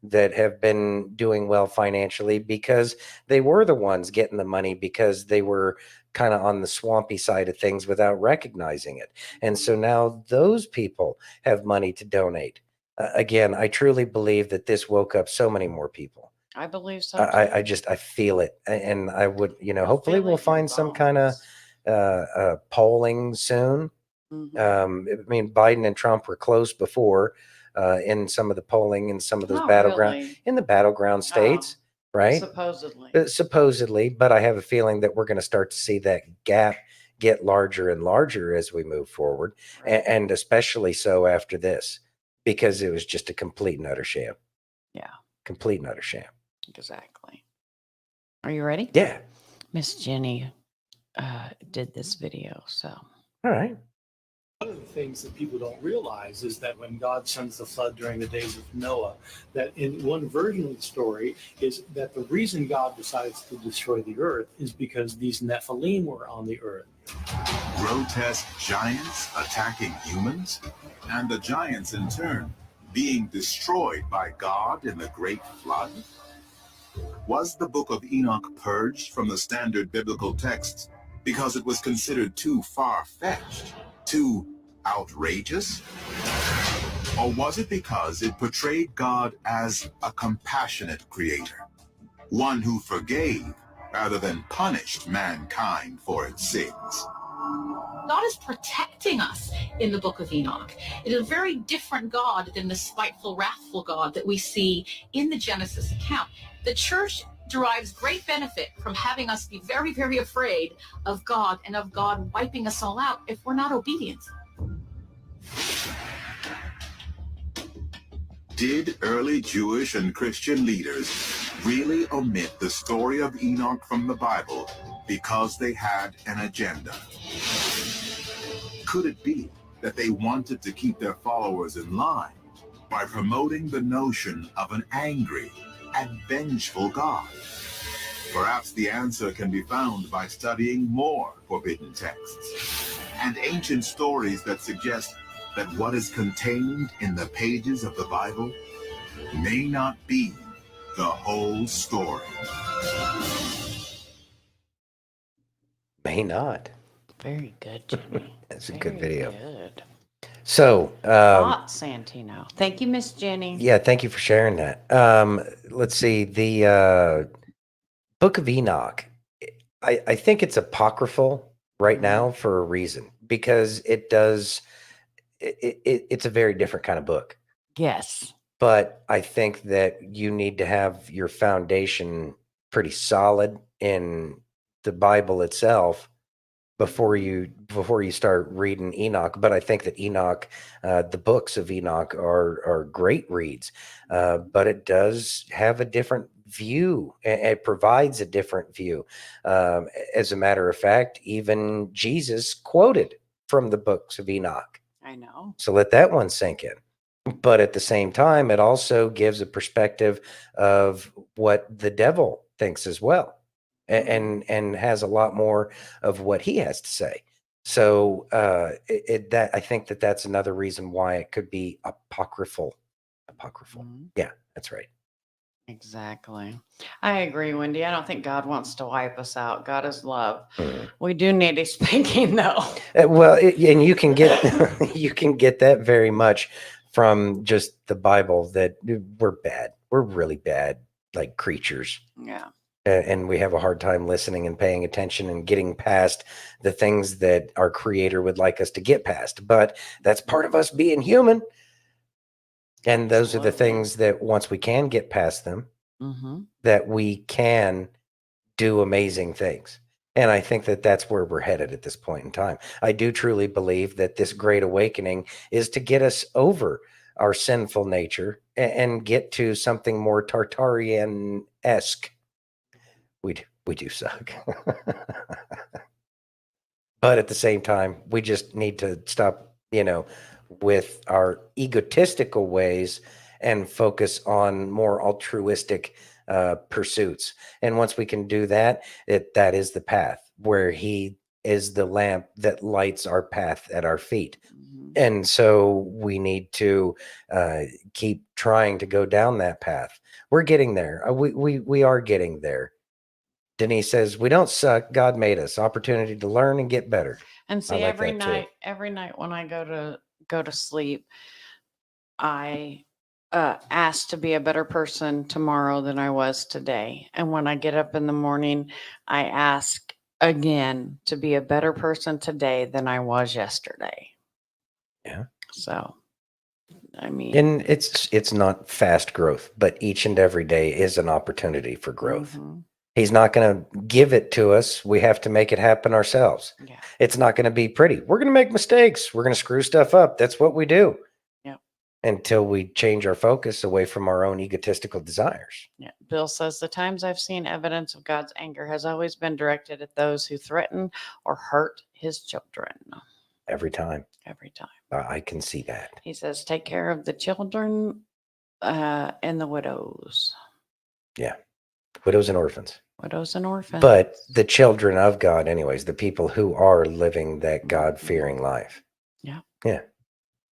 that have been doing well financially because they were the ones getting the money, because they were kind of on the swampy side of things without recognizing it. And so now those people have money to donate. Again, I truly believe that this woke up so many more people. I believe so. I feel it. And I would, hopefully we'll find some kind of polling soon. I mean, Biden and Trump were close before in some of the polling in some of those battleground states, right? Supposedly, but I have a feeling that we're going to start to see that gap get larger and larger as we move forward, and especially so after this, because it was just a complete and utter sham. Yeah. Complete and utter sham. Exactly. Are you ready? Yeah. Miss Jenny did this video. So, All right. One of the things that people don't realize is that when God sends the flood during the days of Noah, that in one version of the story is that the reason God decides to destroy the earth is because these Nephilim were on the earth. Grotesque giants attacking humans, and the giants in turn being destroyed by God in the great flood? Was the book of Enoch purged from the standard biblical texts because it was considered too far-fetched, too outrageous? Or was it because it portrayed God as a compassionate creator, one who forgave rather than punished mankind for its sins? God is protecting us in the book of Enoch. It is a very different God than the spiteful, wrathful God that we see in the Genesis account. The church derives great benefit from having us be very, very afraid of God and of God wiping us all out if we're not obedient. Did early Jewish and Christian leaders really omit the story of Enoch from the Bible because they had an agenda? Could it be that they wanted to keep their followers in line by promoting the notion of an angry and vengeful God? Perhaps the answer can be found by studying more forbidden texts and ancient stories that suggest that what is contained in the pages of the Bible may not be the whole story. May not. very good, Jenny. That's a good video. Good. So, Thoughts, Santino. Thank you, Miss Jenny. yeah, thank you for sharing that. Let's see. The Book of Enoch, I think it's apocryphal right now for a reason, because it does, it's a very different kind of book. Yes. But I think that you need to have your foundation pretty solid in the Bible itself before you start reading Enoch. But I think that Enoch, the books of Enoch are great reads, but it does have a different view. It provides a different view. As a matter of fact, even Jesus quoted from the books of Enoch. I know. So let that one sink in. But at the same time, it also gives a perspective of what the devil thinks as well, and has a lot more of what he has to say. So that I think that's another reason why it could be apocryphal. Yeah, that's right. Exactly. I agree, Wendy. I don't think God wants to wipe us out. God is love. We do need his spanking, though. Well, and you can get you can get that very much from just the Bible, that we're bad. We're really bad, like creatures. Yeah. And we have a hard time listening and paying attention and getting past the things that our Creator would like us to get past. But that's part of us being human. And those are the things that once we can get past them, that we can do amazing things. And I think that that's where we're headed at this point in time. I do truly believe that this great awakening is to get us over our sinful nature and get to something more Tartarian-esque. We do suck. But at the same time, we just need to stop, with our egotistical ways and focus on more altruistic pursuits. And once we can do that, that is the path, where he is the lamp that lights our path at our feet. And so we need to keep trying to go down that path. We're getting there. We are getting there. Denise says, we don't suck. God made us. Opportunity to learn and get better. And see, like every that too. night when I go to sleep, I ask to be a better person tomorrow than I was today. And when I get up in the morning, I ask again to be a better person today than I was yesterday. Yeah. So, I mean, And it's not fast growth, but each and every day is an opportunity for growth. He's not going to give it to us. We have to make it happen ourselves. Yeah. It's not going to be pretty. We're going to make mistakes. We're going to screw stuff up. That's what we do. Yep. until we change our focus away from our own egotistical desires. Yeah. Bill says the times I've seen evidence of God's anger has always been directed at those who threaten or hurt his children. Every time. Every time. I can see that. He says, take care of the children and the widows. Yeah. Widows and orphans. Widows and orphans. But the children of God, anyways, the people who are living that God-fearing life. Yeah. Yeah.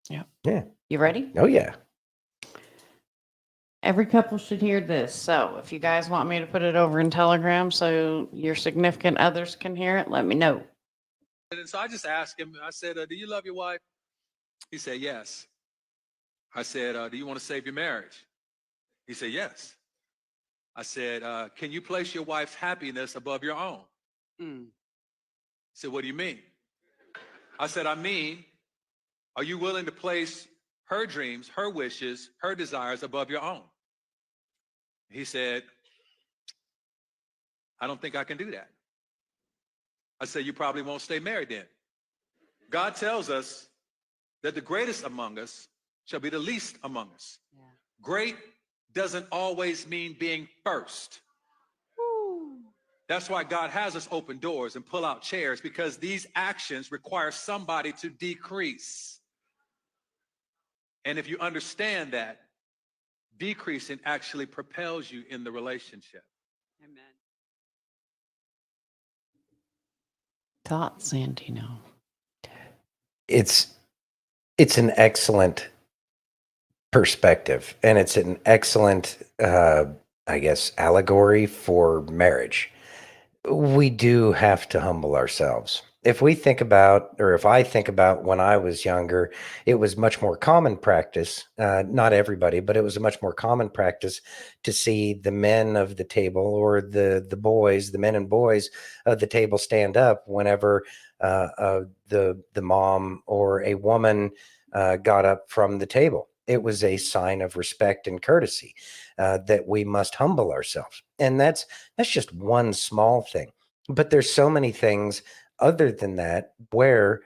Yeah. Yeah. You ready? Oh, yeah. Every couple should hear this. So if you guys want me to put it over in Telegram so your significant others can hear it, let me know. And so I just asked him, I said, do you love your wife? He said, yes. I said, do you want to save your marriage? He said, yes. I said, can you place your wife's happiness above your own? He said, what do you mean? I said, I mean, are you willing to place her dreams, her wishes, her desires above your own? He said, I don't think I can do that. I said, you probably won't stay married then. God tells us that the greatest among us shall be the least among us. Yeah. Great doesn't always mean being first. Woo. That's why God has us open doors and pull out chairs, because these actions require somebody to decrease. And if you understand that, decreasing actually propels you in the relationship. Amen. Thoughts, Santino? It's an excellent perspective, and it's an excellent, I guess, allegory for marriage. We do have to humble ourselves. If we think about, or if I think about when I was younger, it was much more common practice, not everybody, but it was a much more common practice to see the men of the table, or the boys, the men and boys of the table, stand up whenever the mom or a woman got up from the table. It was a sign of respect and courtesy that we must humble ourselves. And that's just one small thing. But there's so many things other than that where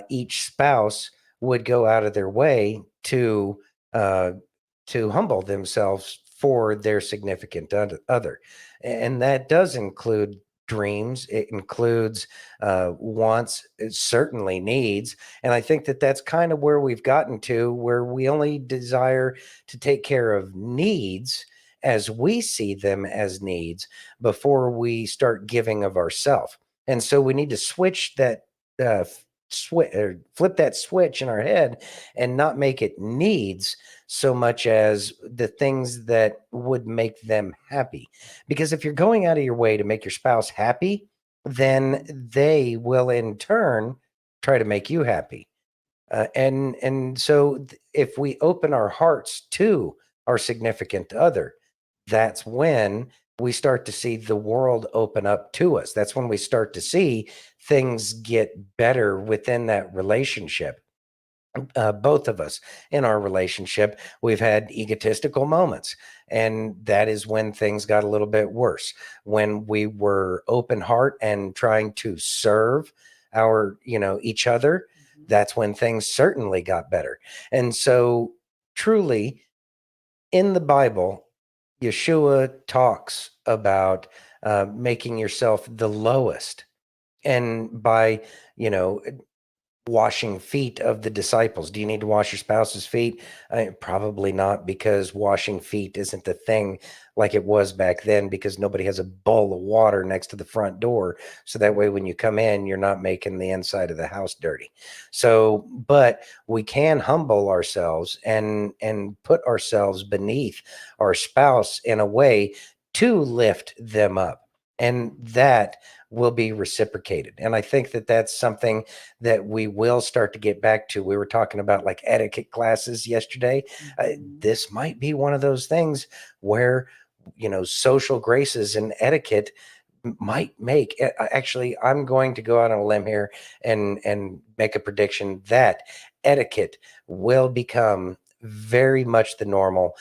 each spouse would go out of their way to humble themselves for their significant other. And that does include dreams. It includes wants, it certainly needs. And I think that that's kind of where we've gotten to, where we only desire to take care of needs as we see them as needs before we start giving of ourselves. And so we need to switch that, flip that switch in our head and not make it needs so much as the things that would make them happy. Because if you're going out of your way to make your spouse happy, then they will in turn try to make you happy. And so if we open our hearts to our significant other, that's when we start to see the world open up to us. That's when we start to see things get better within that relationship. Both of us in our relationship, we've had egotistical moments, and that is when things got a little bit worse. When we were open heart and trying to serve our, each other, that's when things certainly got better. And so truly in the Bible, Yeshua talks about making yourself the lowest, and by, washing feet of the disciples. Do you need to wash your spouse's feet? Probably not, because washing feet isn't the thing like it was back then, because nobody has a bowl of water next to the front door. So that way, when you come in, you're not making the inside of the house dirty. So, but we can humble ourselves and put ourselves beneath our spouse in a way to lift them up. And that will be reciprocated. And I think that that's something that we will start to get back to. We were talking about like etiquette classes yesterday. This might be one of those things where, social graces and etiquette might make, actually, I'm going to go out on a limb here and make a prediction that etiquette will become very much the normal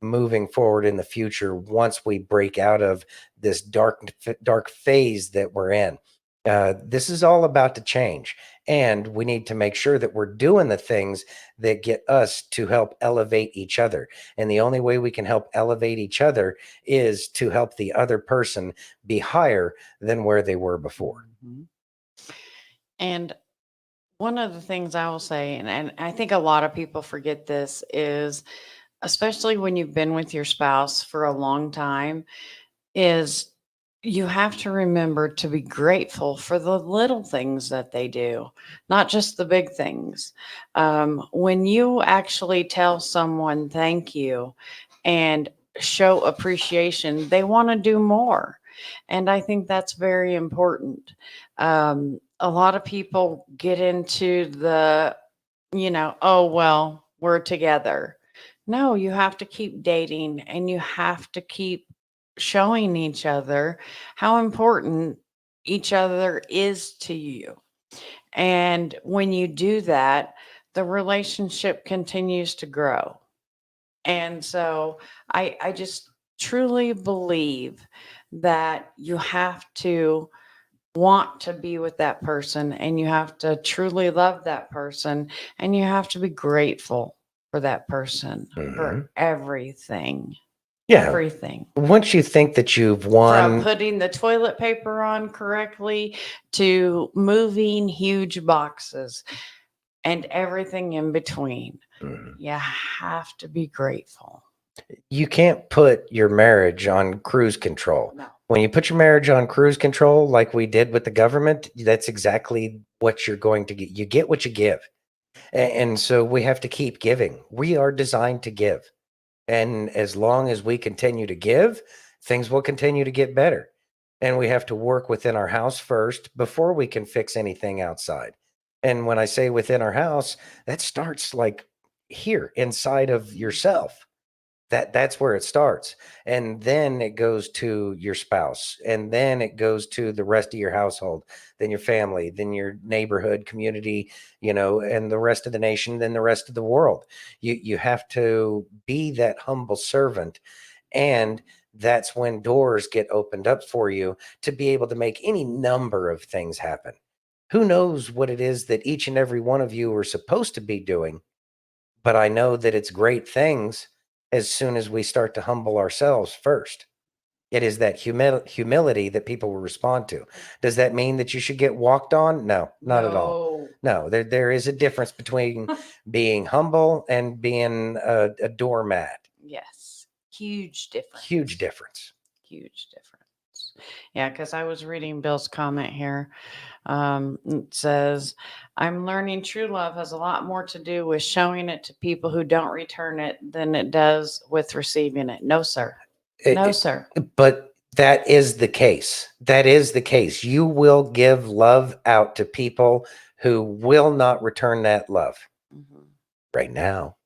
moving forward in the future, once we break out of this dark phase that we're in. This is all about to change, And we need to make sure that we're doing the things that get us to help elevate each other. And the only way we can help elevate each other is to help the other person be higher than where they were before. And one of the things I will say, and I think a lot of people forget this, is especially when you've been with your spouse for a long time, is you have to remember to be grateful for the little things that they do, not just the big things. When you actually tell someone thank you and show appreciation, they want to do more. And I think that's very important. A lot of people get into the, oh, well, we're together. No, you have to keep dating and you have to keep showing each other how important each other is to you. And when you do that, the relationship continues to grow. And so I just truly believe that you have to want to be with that person and you have to truly love that person and you have to be grateful for that person for everything. Yeah. Everything. Once you think that you've From won, putting the toilet paper on correctly to moving huge boxes and everything in between, you have to be grateful. you can't put your marriage on cruise control. No. When you put your marriage on cruise control, like we did with the government, that's exactly what you're going to get. You get what you give. And so we have to keep giving. We are designed to give. And as long as we continue to give, things will continue to get better. And we have to work within our house first before we can fix anything outside. And when I say within our house, that starts like here inside of yourself. That's where it starts. And then it goes to your spouse. And then it goes to the rest of your household, then your family, then your neighborhood, community, and the rest of the nation, then the rest of the world. You have to be that humble servant. And that's when doors get opened up for you to be able to make any number of things happen. Who knows what it is that each and every one of you are supposed to be doing, but I know that it's great things as soon as we start to humble ourselves first. It is that humility that people will respond to. Does that mean that you should get walked on? No, not at all. No, there is a difference between being humble and being a doormat. Yes. Huge difference. Huge difference. Huge difference. Yeah, because I was reading Bill's comment here. It says, I'm learning true love has a lot more to do with showing it to people who don't return it than it does with receiving it. No, sir. No, sir. But that is the case. That is the case. You will give love out to people who will not return that love right now.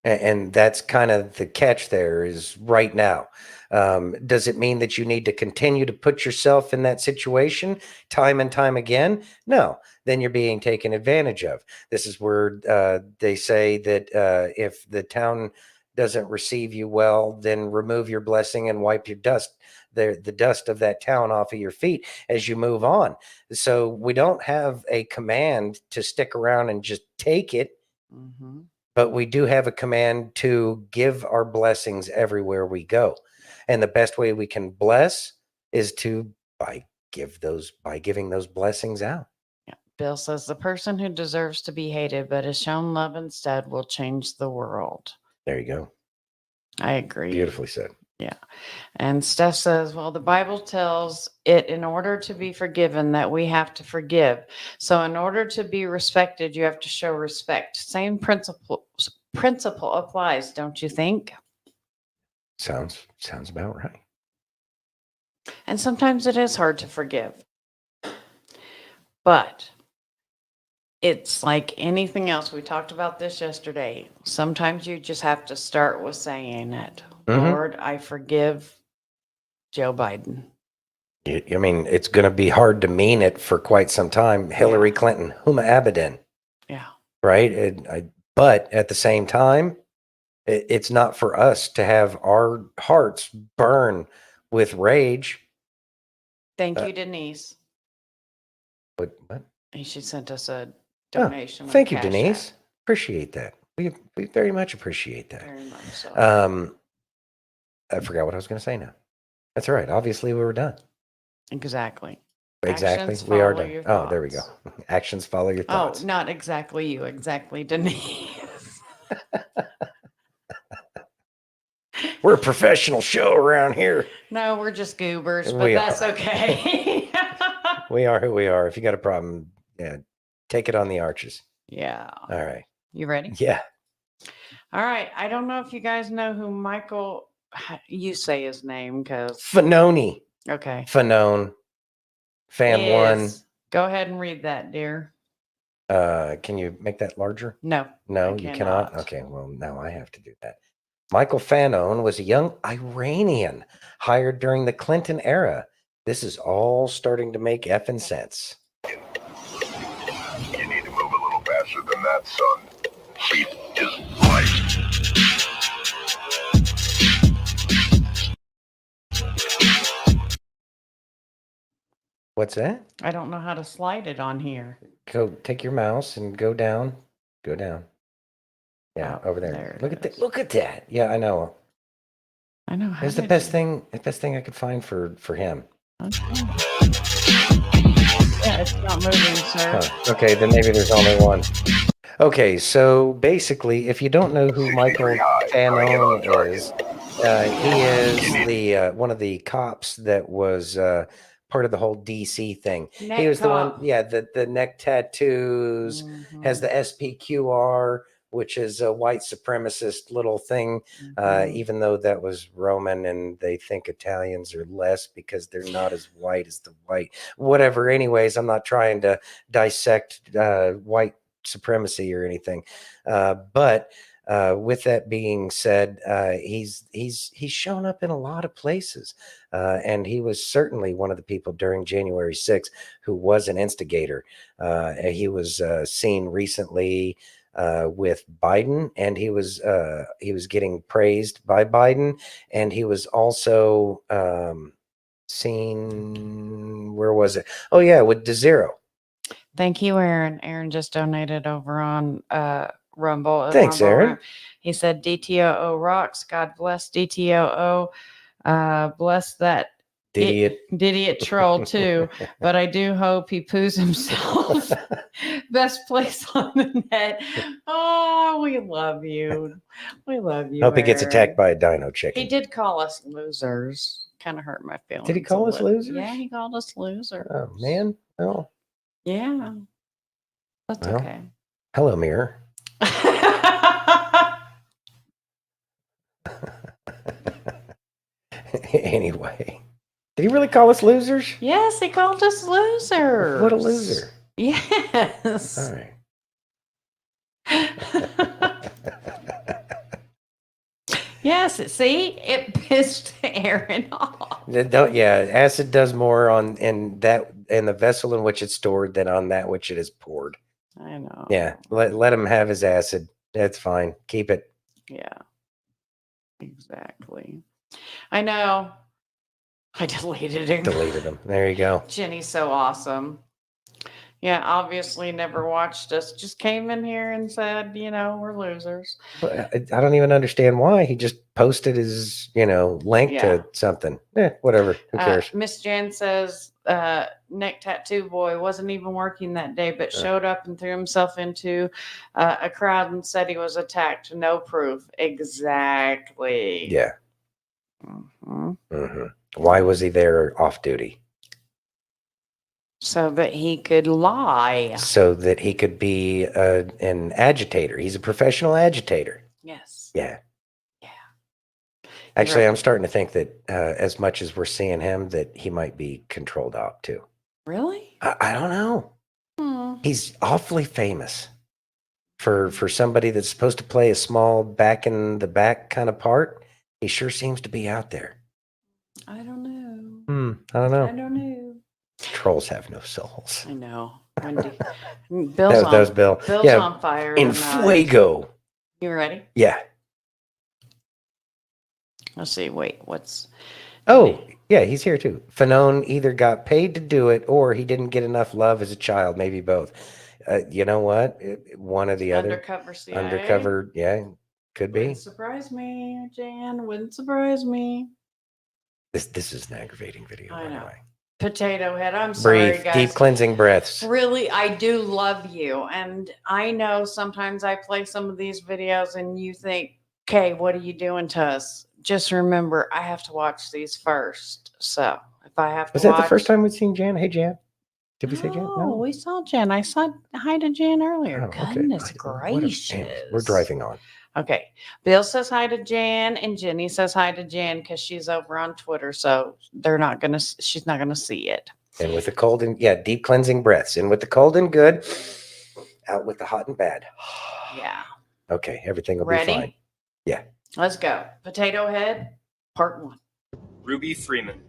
And that's kind of the catch there is right now. Does it mean that you need to continue to put yourself in that situation time and time again? No, then you're being taken advantage of. This is where they say that if the town doesn't receive you well, then remove your blessing and wipe your dust, the dust of that town off of your feet as you move on. So we don't have a command to stick around and just take it. But we do have a command to give our blessings everywhere we go. And the best way we can bless is by giving those blessings out. Yeah. Bill says the person who deserves to be hated but is shown love instead will change the world. There you go. I agree. Beautifully said. Yeah. And Steph says, well, the Bible tells it in order to be forgiven that we have to forgive. So in order to be respected, you have to show respect. Same principle applies, don't you think? Sounds about right. And sometimes it is hard to forgive. But it's like anything else. We talked about this yesterday. Sometimes you just have to start with saying it. Lord, I forgive Joe Biden. I mean, it's going to be hard to mean it for quite some time. Hillary Clinton, Huma Abedin. Yeah. Right. But at the same time, it's not for us to have our hearts burn with rage. Thank you, Denise. What? She sent us a Oh, donation. with thank you, Cash App. Denise. Appreciate that. We very much appreciate that. Very much so. I forgot what I was going to say now. That's all right. Obviously, we were done. Exactly. Exactly. Actions We are follow done. your Oh, there we go. thoughts. Actions follow your thoughts. Oh, not exactly you. Exactly, Denise. We're a professional show around here. No, we're just goobers, but We that's are. okay. We are who we are. If you got a problem, yeah, take it on the arches. Yeah. All right. You ready? Yeah. All right. I don't know if you guys know who Michael, you say his name because. Fanoni. Okay. Fanone. Fan one. Is- Go ahead and read that, dear. Can you make that larger? No. No, you cannot. Okay, well, now I have to do that. Michael Fanone was a young Iranian hired during the Clinton era. This is all starting to make effing sense. You need to move a little faster than that, son. Speed is What's that? I don't know how to slide it on here. Go take your mouse and go down. Go down. Yeah, Oh, over there. there it Look at that. Look at that. Yeah, I know. I know. How It's the did best you- thing. The best thing I could find for him. Okay. Yeah, it's not moving, sir. Huh. Okay, then maybe there's only one. Okay, so basically, if you don't know who Michael Fanone is, he is the one of the cops that was part of the whole DC thing. Neck he was the one, cop. yeah, the neck tattoos, has the SPQR, which is a white supremacist little thing, even though that was Roman and they think Italians are less because they're not as white as the white. Whatever. Anyways, I'm not trying to dissect white supremacy or anything. But with that being said, he's shown up in a lot of places, and he was certainly one of the people during January 6th who was an instigator. He was seen recently with Biden, and he was getting praised by Biden, and he was also seen. Where was it? Oh yeah, with DeZero. Thank you, Aaron. Aaron just donated over on Rumble. Thanks, Rumble Aaron. Room. He said DTOO rocks. God bless DTOO. Bless that idiot troll too. But I do hope he poos himself. Best place on the net. Oh, we love you. We love you. Hope he gets Aaron. attacked by a dino chicken. He did call us losers. Kind of hurt my feelings. Did he call a us little. losers? Yeah, he called us losers. Oh man. Oh. Yeah. That's Well, okay. hello, mirror. Anyway, did he really call us losers? Yes, he called us losers. What a loser. Yes. All right. Yes, see, it pissed Aaron off. Yeah, acid does more in the vessel in which it's stored than on that which it is poured. I know. Yeah, let him have his acid. That's fine. Keep it. Yeah. Exactly. I know. I deleted him. Deleted him. There you go. Jenny's so awesome. Yeah, obviously never watched us. Just came in here and said, we're losers. But I don't even understand why. He just posted his, link Yeah. to something. Whatever. Who cares? Miss Jan says neck tattoo boy wasn't even working that day, but showed up and threw himself into a crowd and said he was attacked. No proof. Exactly. Yeah. Mhm. hmm Why was he there off duty? So that he could lie. So that he could be an agitator. He's a professional agitator. Yes. Yeah. Yeah. Actually, right. I'm starting to think that as much as we're seeing him, that he might be controlled op too. Really? I don't know. Hmm. He's awfully famous for somebody that's supposed to play a small back in the back kind of part. He sure seems to be out there. I don't know. I don't know. I don't know. Trolls have no souls. I know. Wendy. Bill's That on, was Bill. Bill's Yeah, on fire. In tonight. fuego. You ready? Yeah. Let's see. Wait, what's. Oh, Yeah, he's here too. Fanon either got paid to do it or he didn't get enough love as a child, maybe both. You know what? One or the other. Undercover CIA. Undercover, yeah, could be. Wouldn't surprise me, Jan. Wouldn't surprise me. This is an aggravating video. I by the know. way. Potato Head. I'm sorry, Breathe, guys. deep cleansing breaths. Really, I do love you. And I know sometimes I play some of these videos and you think, okay, what are you doing to us? Just remember, I have to watch these first. So if I have to Was that the watch- first time we'd seen Jan? Hey, Jan. Did we say Jan? No, we saw Jan. I saw hi to Jan earlier. Oh, okay. Goodness What a- gracious. We're driving on. Okay. Bill says hi to Jan and Jenny says hi to Jan because she's over on Twitter. So she's not gonna see it. And with the cold and deep cleansing breaths. In with the cold and good, out with the hot and bad. Yeah. Okay, everything will Ready? be fine. Yeah. Let's go. Potato Head, part 1. Ruby Freeman.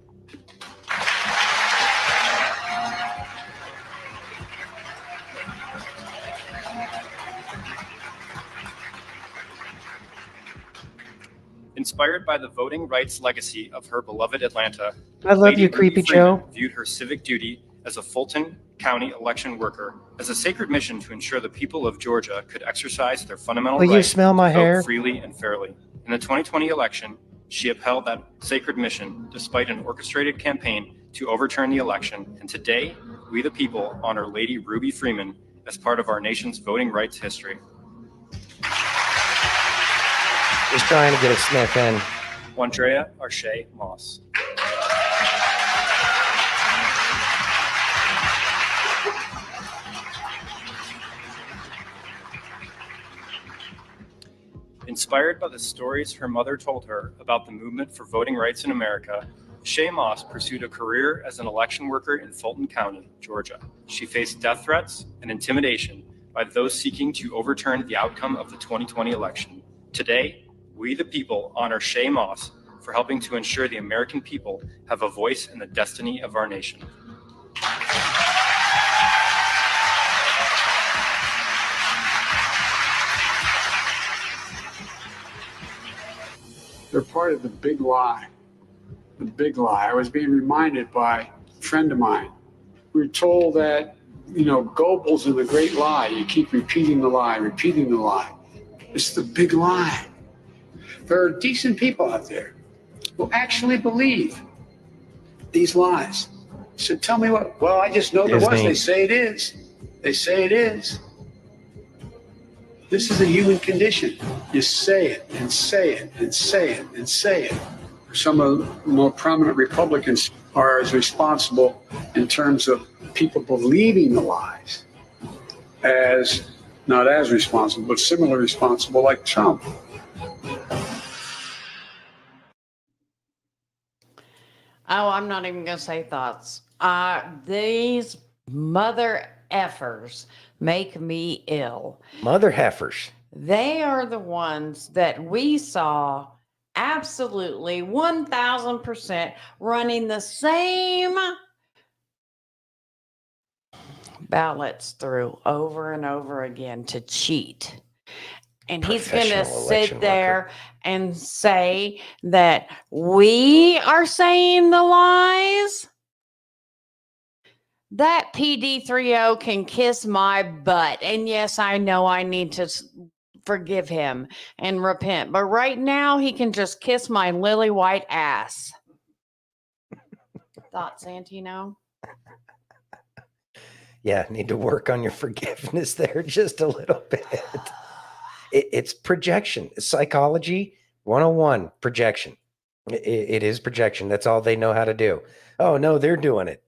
Inspired by the voting rights legacy of her beloved Atlanta, I love Lady you, Ruby Creepy Freeman Joe. viewed her civic duty as a Fulton County election worker as a sacred mission to ensure the people of Georgia could exercise their fundamental Will you right smell my to vote hair? freely and fairly. In the 2020 election, she upheld that sacred mission despite an orchestrated campaign to overturn the election, and today, we the people honor Lady Ruby Freeman as part of our nation's voting rights history. Just trying to get a sniff in. Wandrea Arshay Moss. Inspired by the stories her mother told her about the movement for voting rights in America, Shay Moss pursued a career as an election worker in Fulton County, Georgia. She faced death threats and intimidation by those seeking to overturn the outcome of the 2020 election. Today, we the people honor Shay Moss for helping to ensure the American people have a voice in the destiny of our nation. They're part of the big lie. The big lie. I was being reminded by a friend of mine. We were told that, Goebbels in the great lie. You keep repeating the lie, repeating the lie. It's the big lie. There are decent people out there who actually believe these lies. So tell me what? Well, I just know there was. They say it is. They say it is. This is a human condition. You say it and say it and say it and say it. Some of the more prominent Republicans are as responsible in terms of people believing the lies as, not as responsible, but similarly responsible like Trump. Oh, I'm not even going to say thoughts. These mother effers make me ill. Mother heifers. They are the ones that we saw absolutely 1000% running the same ballots through over and over again to cheat. And he's going to Professional election sit there and say that we are saying the lies. That PD30 can kiss my butt. And yes, I know I need to forgive him and repent. But right now, he can just kiss my lily white ass. Thoughts, Santino? Yeah, need to work on your forgiveness there just a little bit. It's projection. Psychology 101, projection. It is projection. That's all they know how to do. Oh, no, they're doing it.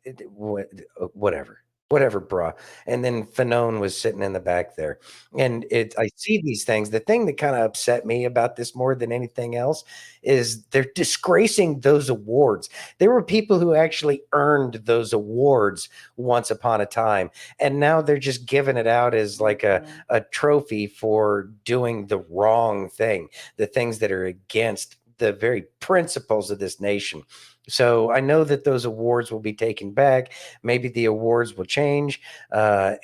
Whatever, brah. And then Fanon was sitting in the back there. And I see these things. The thing that kind of upset me about this more than anything else is they're disgracing those awards. There were people who actually earned those awards once upon a time. And now they're just giving it out as like a trophy for doing the wrong thing, the things that are against the very principles of this nation. So I know that those awards will be taken back. Maybe the awards will change. Yeah,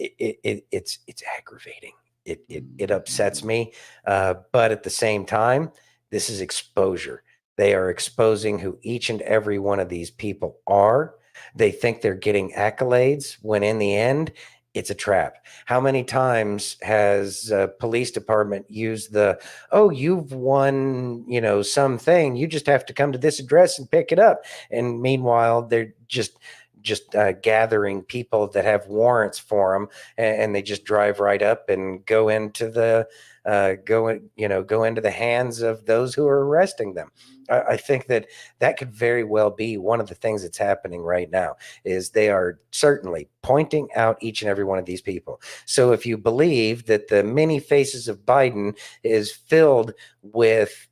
it's aggravating. It upsets me. But at the same time, This is exposure. They are exposing who each and every one of these people are. They think they're getting accolades when in the end, it's a trap. How many times has a police department used oh, you've won, something. You just have to come to this address and pick it up. And meanwhile, they're just gathering people that have warrants for them, and they just drive right up and go into the hands of those who are arresting them. I think that could very well be one of the things that's happening right now, is they are certainly pointing out each and every one of these people. So if you believe that the many faces of Biden is filled with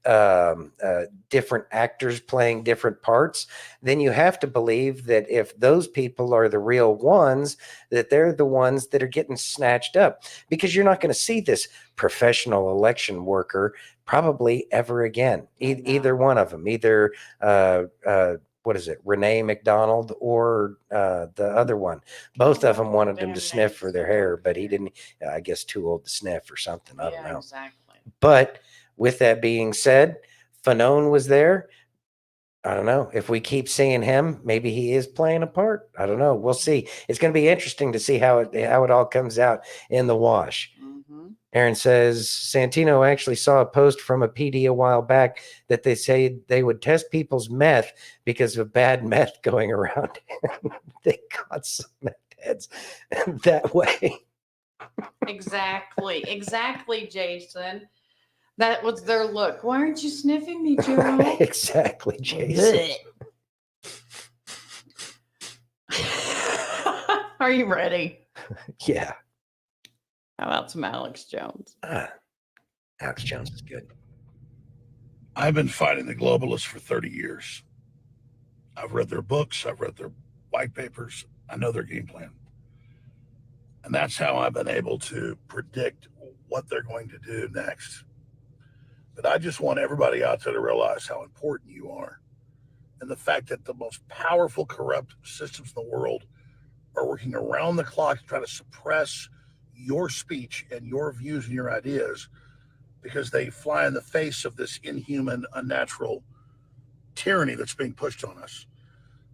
different actors playing different parts, then you have to believe that if those people are the real ones, that they're the ones that are getting snatched up, because you're not going to see this professional election worker probably ever again. Either one of them, either what is it, Renee McDonald or the other one. Both of them wanted him to sniff for their hair, but he didn't. I guess too old to sniff or something. I don't know. Exactly. But with that being said, Fanone was there. I don't know if we keep seeing him. Maybe he is playing a part. I don't know. We'll see. It's going to be interesting to see how it all comes out in the wash. Aaron says Santino actually saw a post from a PD a while back that they say they would test people's meth because of bad meth going around. They caught some meth heads that way. Exactly, Jason. That was their look. Why aren't you sniffing me, Joe? Exactly, Jason. Are you ready? Yeah. How about some Alex Jones? Alex Jones is good. I've been fighting the globalists for 30 years. I've read their books. I've read their white papers. I know their game plan. And that's how I've been able to predict what they're going to do next. But I just want everybody out there to realize how important you are, and the fact that the most powerful corrupt systems in the world are working around the clock to try to suppress your speech and your views and your ideas, because they fly in the face of this inhuman, unnatural tyranny that's being pushed on us.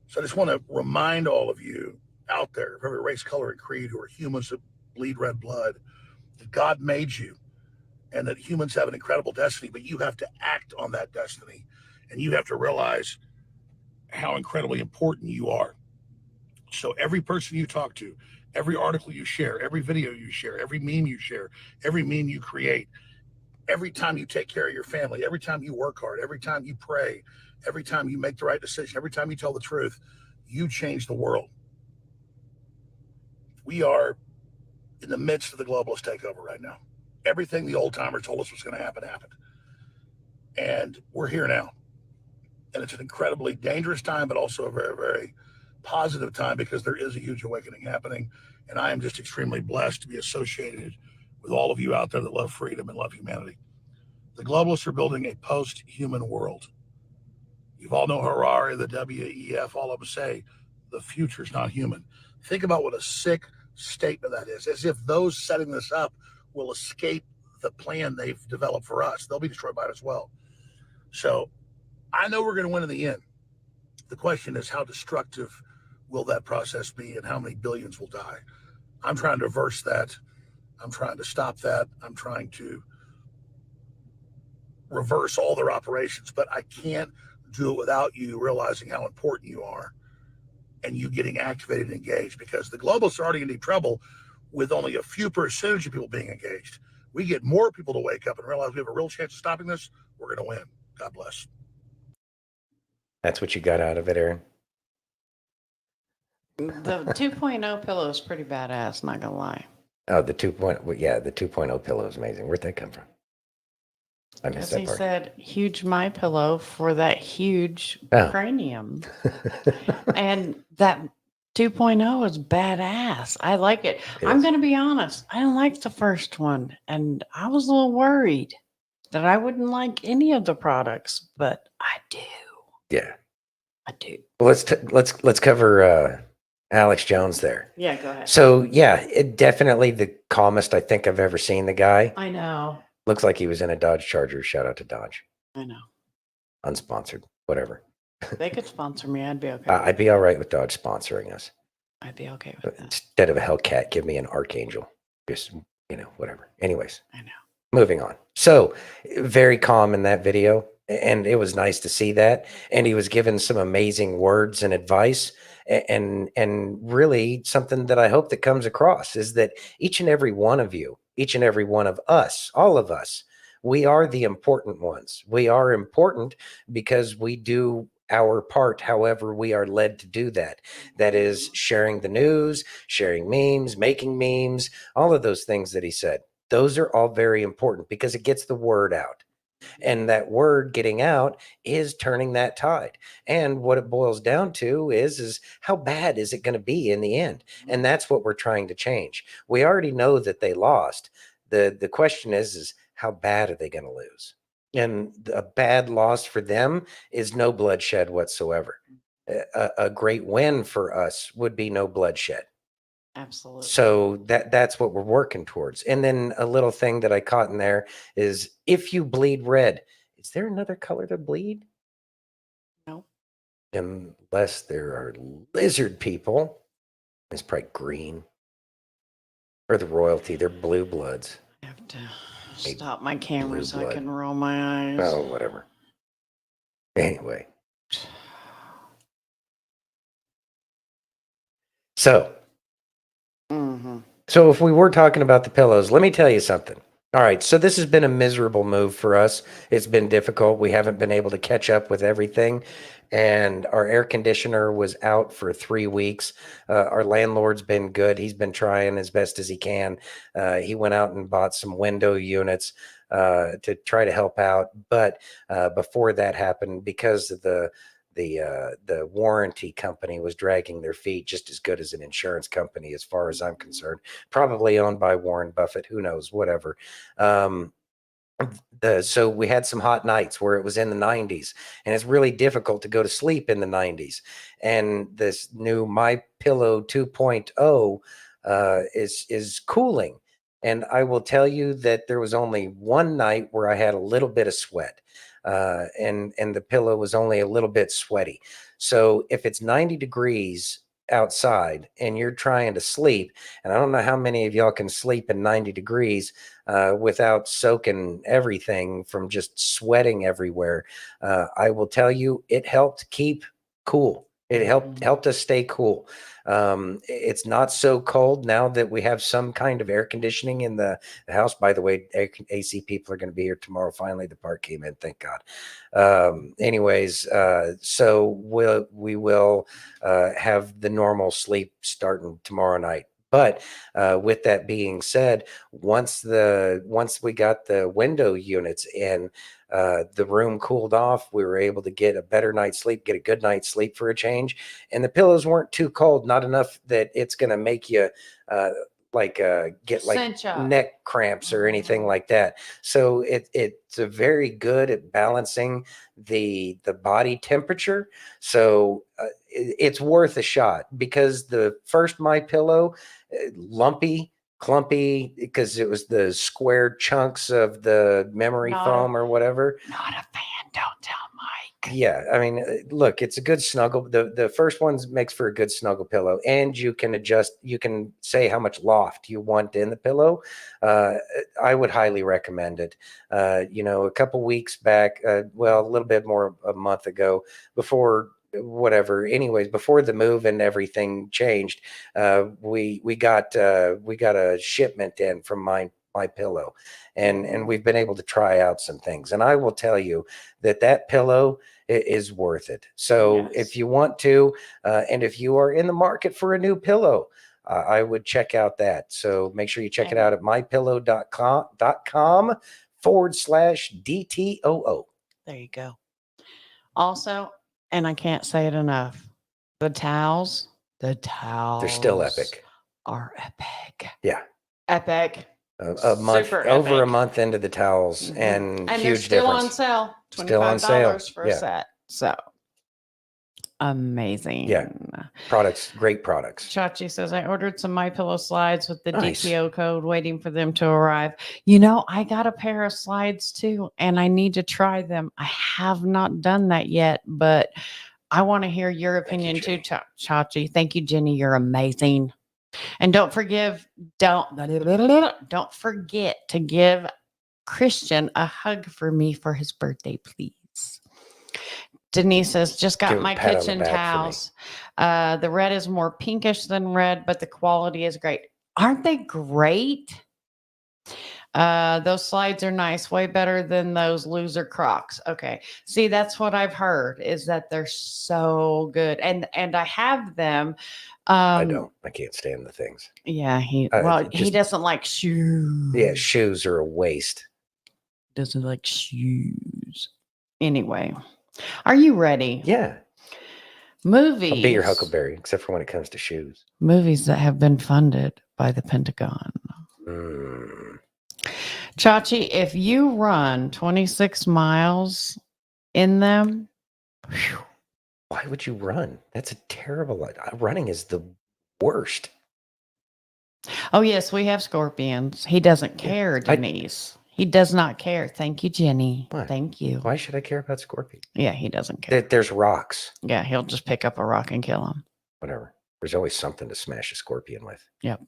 So I just want to remind all of you out there, of every race, color, and creed, who are humans that bleed red blood, that God made you, and that humans have an incredible destiny, but you have to act on that destiny, and you have to realize how incredibly important you are. So every person you talk to, every article you share, every video you share, every meme you share, every meme you create, every time you take care of your family, every time you work hard, every time you pray, every time you make the right decision, every time you tell the truth, you change the world. We are in the midst of the globalist takeover right now. Everything the old timers told us was going to happen, happened. And we're here now. And it's an incredibly dangerous time, but also a very, very positive time, because there is a huge awakening happening. And I am just extremely blessed to be associated with all of you out there that love freedom and love humanity. The globalists are building a post-human world. You all know Harari, the WEF, all of them say the future is not human. Think about what a sick statement that is, as if those setting this up will escape the plan they've developed for us. They'll be destroyed by it as well. So I know we're going to win in the end. The question is, how destructive will that process be, and how many billions will die? I'm trying to reverse that. I'm trying to stop that. I'm trying to reverse all their operations, but I can't do it without you realizing how important you are and you getting activated and engaged, because the globalists are already in deep trouble with only a few percentage of people being engaged. We get more people to wake up and realize we have a real chance of stopping this, we're going to win. God bless. That's what you got out of it, Aaron? The 2.0 pillow is pretty badass, not gonna lie. Oh, the 2.0, yeah, the 2.0 pillow is amazing. Where'd that come from? I missed that He part. said huge my pillow for that huge cranium. And that 2.0 is badass. I like it. I'm going to be honest. I didn't like the first one, and I was a little worried that I wouldn't like any of the products, but I do. Yeah, I do. Well, let's cover Alex Jones there. Yeah, go ahead. So yeah, it definitely the calmest I think I've ever seen the guy. I know. Looks like he was in a Dodge Charger. Shout out to Dodge. I know. Unsponsored, whatever. They could sponsor me. I'd be okay. I'd be all right with Dodge sponsoring us. I'd be okay with But instead of a Hellcat, give me an Archangel. Just, whatever. Anyways. I know. Moving on. So very calm in that video. And it was nice to see that. And he was given some amazing words and advice. And really something that I hope that comes across is that each and every one of you, each and every one of us, all of us, we are the important ones. We are important because we do our part, however we are led to do that. That is sharing the news, sharing memes, making memes, all of those things that he said. Those are all very important because it gets the word out. And that word getting out is turning that tide. And what it boils down to is how bad is it going to be in the end? And that's what we're trying to change. We already know that they lost. The question is how bad are they going to lose? And a bad loss for them is no bloodshed whatsoever. A great win for us would be no bloodshed. Absolutely. So that's what we're working towards. And then a little thing that I caught in there is if you bleed red, is there another color to bleed? No. Unless there are lizard people. It's probably green. Or the royalty. They're blue bloods. I have to stop my camera so I blood. can roll my eyes. Oh, whatever. Anyway. So. So if we were talking about the pillows, let me tell you something. All right. So this has been a miserable move for us. It's been difficult. We haven't been able to catch up with everything. And our air conditioner was out for 3 weeks. Our landlord's been good. He's been trying as best as he can. He went out and bought some window units to try to help out. But before that happened, because of the warranty company was dragging their feet just as good as an insurance company, as far as I'm concerned, probably owned by Warren Buffett, who knows, whatever. So we had some hot nights where it was in the 90s, and it's really difficult to go to sleep in the 90s. And this new My Pillow 2.0 is cooling. And I will tell you that there was only one night where I had a little bit of sweat. And the pillow was only a little bit sweaty. So if it's 90 degrees outside and you're trying to sleep, and I don't know how many of y'all can sleep in 90 degrees without soaking everything from just sweating everywhere, I will tell you it helped keep cool. It helped us stay cool. It's not so cold now that we have some kind of air conditioning in the house. By the way, AC people are going to be here tomorrow. Finally, the part came in. Thank God. Anyways, so we will have the normal sleep starting tomorrow night. But with that being said, once we got the window units in, the room cooled off, we were able to get a better night's sleep, get a good night's sleep for a change. And the pillows weren't too cold, not enough that it's going to make you get like neck cramps or anything like that. So it's a very good at balancing the body temperature. So it's worth a shot, because the first My Pillow, lumpy, clumpy, because it was the square chunks of the memory foam or whatever. Not a fan, don't tell Mike. Yeah, I mean, look, it's a good snuggle. The first one makes for a good snuggle pillow, and you can adjust. You can say how much loft you want in the pillow. I would highly recommend it. A couple weeks back, a little bit more, a month ago, before the move and everything changed, we got a shipment in from My Pillow, and we've been able to try out some things, and I will tell you that pillow is worth it. So if you want to, and if you are in the market for a new pillow, I would check out that. So make sure you check it out at mypillow.com/DTOO. There you go. Also, and I can't say it enough, the towels, they're still epic. Are epic. Yeah. Epic. A month, Super over epic. a month into the towels, and And huge they're still difference. on sale. Still on sale. $25 for a set. So amazing. Yeah. Products, great products. Chachi says, I ordered some MyPillow slides with the Nice. DPO code, waiting for them to arrive. You know, I got a pair of slides too, and I need to try them. I have not done that yet, but I want to hear your opinion too, Chachi. Thank you, Jenny. You're amazing. And don't forget to give Christian a hug for me for his birthday, please. Denise says, just got Give him my a pat on the kitchen back for me. towels. The red is more pinkish than red, but the quality is great. Aren't they great? Those slides are nice, way better than those loser Crocs. Okay. See, that's what I've heard, is that they're so good. And I have them. I don't. I can't stand the things. Yeah, he just- doesn't like shoes. Yeah, shoes are a waste. Doesn't like shoes. Anyway, are you ready? Yeah. Movies. I'll be your Huckleberry, except for when it comes to shoes. Movies that have been funded by the Pentagon. Chachi, if you run 26 miles in them, whew. Why would you run? That's a terrible. Running is the worst. Oh, yes, we have scorpions. He doesn't care, Denise. He does not care. Thank you, Jenny. What? Thank you. Why should I care about scorpions? Yeah, he doesn't care. There's rocks. Yeah, he'll just pick up a rock and kill him. Whatever. There's always something to smash a scorpion with. Yep.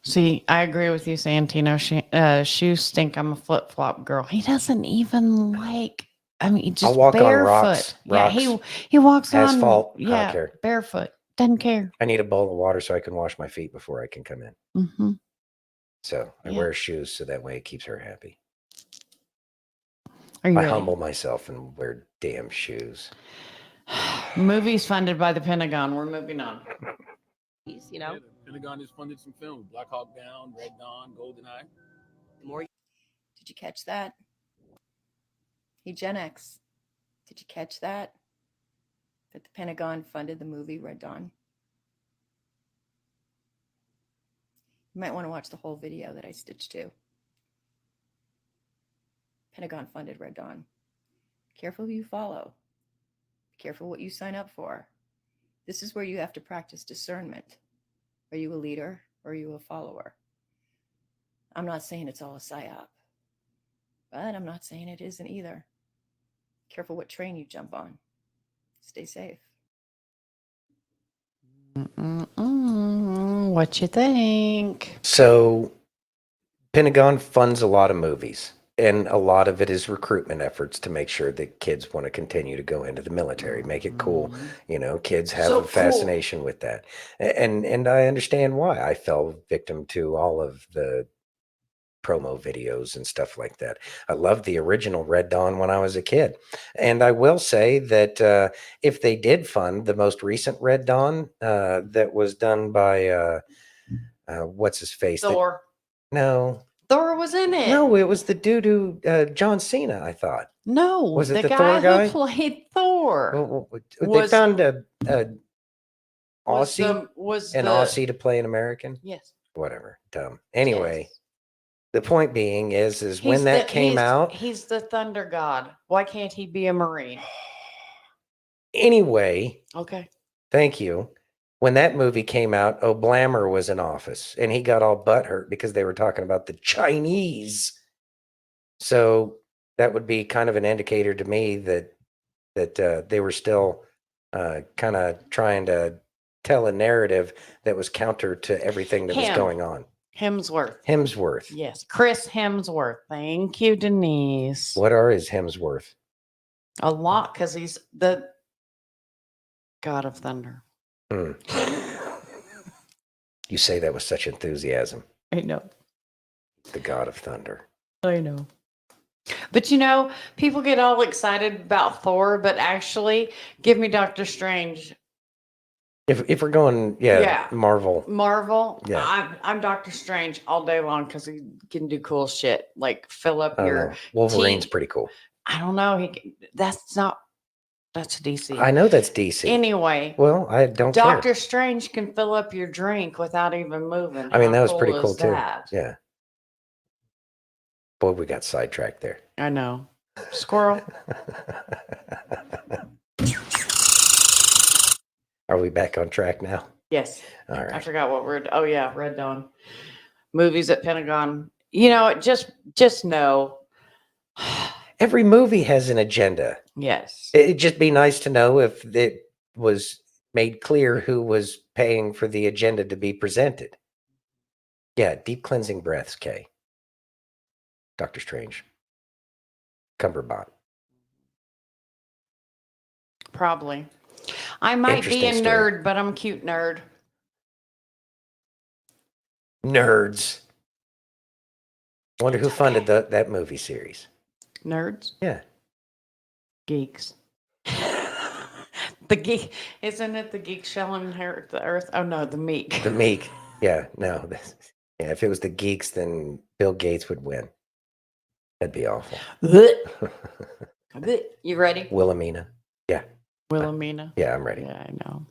See, I agree with you, Santino. Shoes stink. I'm a flip-flop girl. He doesn't even like, I mean, just I'll walk on barefoot. rocks, Yeah, he walks on asphalt. I don't yeah, care. barefoot. Doesn't care. I need a bowl of water so I can wash my feet before I can come in. Mm-hmm. So I Yeah. wear shoes so that way it keeps her happy. Are you I ready? humble myself and wear damn shoes. Movies funded by the Pentagon. We're moving on. You know, Pentagon has funded some films: Black Hawk Down, Red Dawn, GoldenEye. Did you catch that? Hey, Gen X, did you catch that? That the Pentagon funded the movie Red Dawn? You might want to watch the whole video that I stitched too. Pentagon funded Red Dawn. Careful who you follow. Be careful what you sign up for. This is where you have to practice discernment. Are you a leader or are you a follower? I'm not saying it's all a psyop, but I'm not saying it isn't either. Careful what train you jump on. Stay safe. What you think? So, Pentagon funds a lot of movies, and a lot of it is recruitment efforts to make sure that kids want to continue to go into the military, make it cool. You know, kids have So a fascination with that, and I understand why. I fell victim to all of the promo videos and stuff like that. I loved the original Red Dawn when I was a kid, and I will say that if they did fund the most recent Red Dawn that was done by what's his face? Thor. No. Thor was in it. No, it was the dude who John Cena, I thought. No, Was it the the Thor guy? who played Thor. They Was- found a was Aussie, the- an Aussie to play an American. Yes. Whatever, dumb. Anyway, the point being is He's when that came he's- out. he's the Thunder God. Why can't he be a Marine? Anyway, Okay. thank you. When that movie came out, O'Blammer was in office, and he got all butthurt because they were talking about the Chinese. So that would be kind of an indicator to me that they were still kind of trying to tell a narrative that was counter to everything that was Him. going on. Hemsworth. Hemsworth. Yes. Chris Hemsworth. Thank you, Denise. What are his Hemsworth? A lot, because he's the God of Thunder. Hmm. You say that with such enthusiasm. I know. The God of Thunder. I know. But you know, people get all excited about Thor, but actually, give me Doctor Strange. If we're going, Yeah. Marvel. Marvel. Yeah. I'm Doctor Strange all day long because he can do cool shit like fill up I don't your know. Wolverine's teeth. pretty cool. I don't know. That's DC. I know that's DC. Anyway, Well, I don't Doctor care. Strange can fill up your drink without even moving. I mean, How that was pretty is cool too. that? Yeah. Boy, we got sidetracked there. I know. Squirrel. Are we back on track now? Yes. All I right. forgot what we're. Oh yeah, Red Dawn. Movies at Pentagon. You know, just know. Every movie has an agenda. Yes. It'd just be nice to know if it was made clear who was paying for the agenda to be presented. Yeah, deep cleansing breaths, Kay. Doctor Strange. Cumberbot. Probably. I might be a Interesting story. nerd, but I'm a cute nerd. Nerds. Wonder who funded that movie series. Nerds? Yeah. Geeks. The geek, isn't it the geeks shall inherit the earth? Oh no, the meek. The meek. Yeah, no. Yeah, if it was the geeks, then Bill Gates would win. That'd be awful. You ready? Wilhelmina. Yeah. Wilhelmina? Yeah, I'm ready. Yeah, I know.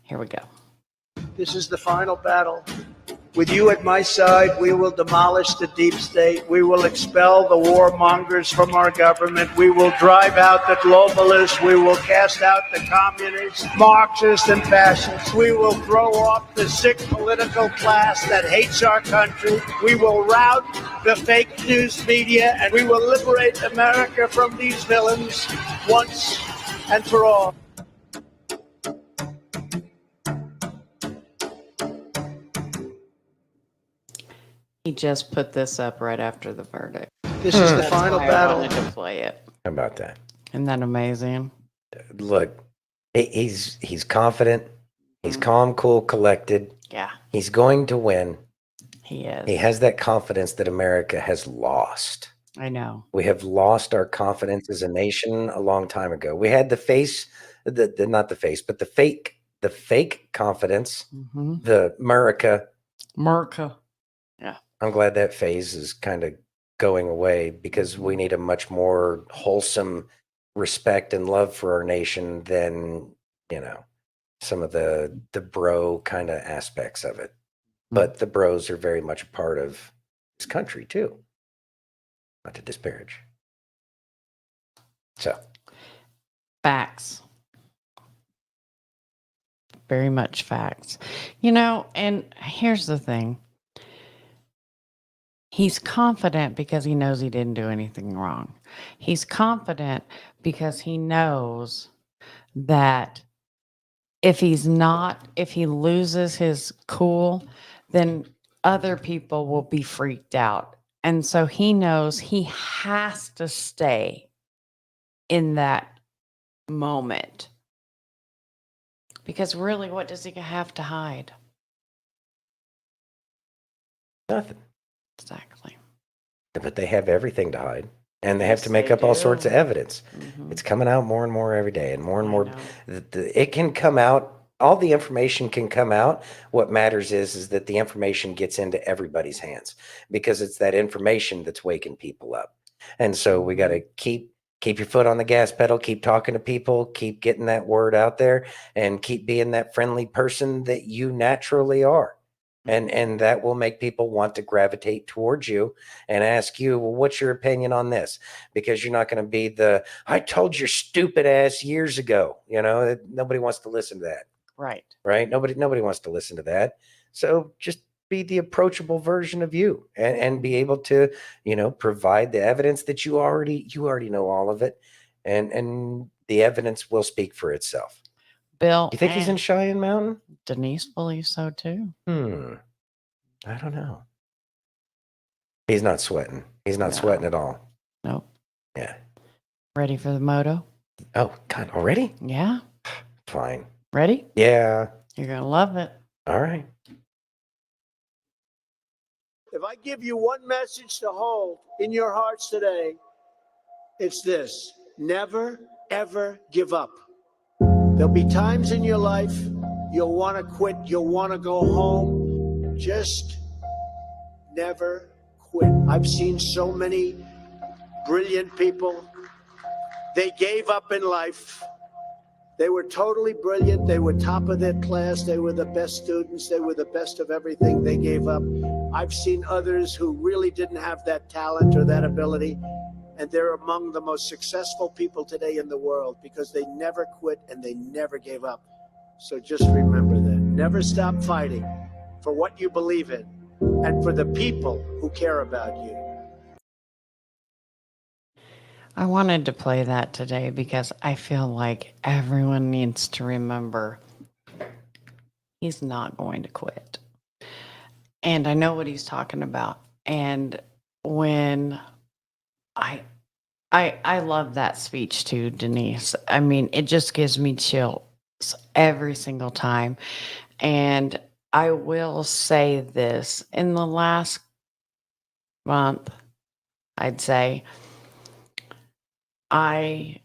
Here we go. This is the final battle. With you at my side, we will demolish the deep state. We will expel the warmongers from our government. We will drive out the globalists. We will cast out the communists, Marxists, and fascists. We will throw off the sick political class that hates our country. We will rout the fake news media, and we will liberate America from these villains once and for all. He just put this up right after the verdict. This is the That's final why battle. I wanted to play it. How about that? Isn't that amazing? Look, he's confident. He's calm, cool, collected. Yeah, He's going to win. he is. He has that confidence that America has lost. I know. We have lost our confidence as a nation a long time ago. We had the face, not the face, but the fake confidence, Mm-hmm. the America. America. Yeah. I'm glad that phase is kind of going away because we need a much more wholesome respect and love for our nation than, some of the bro kind of aspects of it. But the bros are very much a part of this country too. Not to disparage. So, Facts. Very much facts. And here's the thing. He's confident because he knows he didn't do anything wrong. He's confident because he knows that if he loses his cool, then other people will be freaked out. And so he knows he has to stay in that moment. Because really, what does he have to hide? nothing. Exactly. But they have everything to hide. And they have Yes, to make they up all sorts of do. evidence. Mhm. It's coming out more and more every day, and more and I more. know. It can come out. All the information can come out. What matters is that the information gets into everybody's hands because it's that information that's waking people up. And so we got to keep your foot on the gas pedal, keep talking to people, keep getting that word out there, and keep being that friendly person that you naturally are. And that will make people want to gravitate towards you and ask you, well, what's your opinion on this? Because you're not going to be I told your stupid ass years ago. Nobody wants to listen to that. Right. Right. Nobody wants to listen to that. So just be the approachable version of you and be able to, provide the evidence that you already know all of it. And the evidence will speak for itself. Bill. You think he's in Cheyenne Mountain? Denise believes so too. I don't know. He's not sweating. He's not sweating at all. Nope. Yeah. Ready for the moto? Oh, God, already? Yeah. Fine. Ready? Yeah. You're going to love it. All right. If I give you one message to hold in your hearts today, it's this: never, ever give up. There'll be times in your life you'll want to quit, you'll want to go home. Just never quit. I've seen so many brilliant people. They gave up in life. They were totally brilliant. They were top of their class. They were the best students. They were the best of everything. They gave up. I've seen others who really didn't have that talent or that ability, And they're among the most successful people today in the world because they never quit and they never gave up. So just remember that. Never stop fighting for what you believe in and for the people who care about you. I wanted to play that today because I feel like everyone needs to remember he's not going to quit. And I know what he's talking about. And when I love that speech too, Denise. I mean, it just gives me chills every single time. And I will say this, in the last month, I'd say, I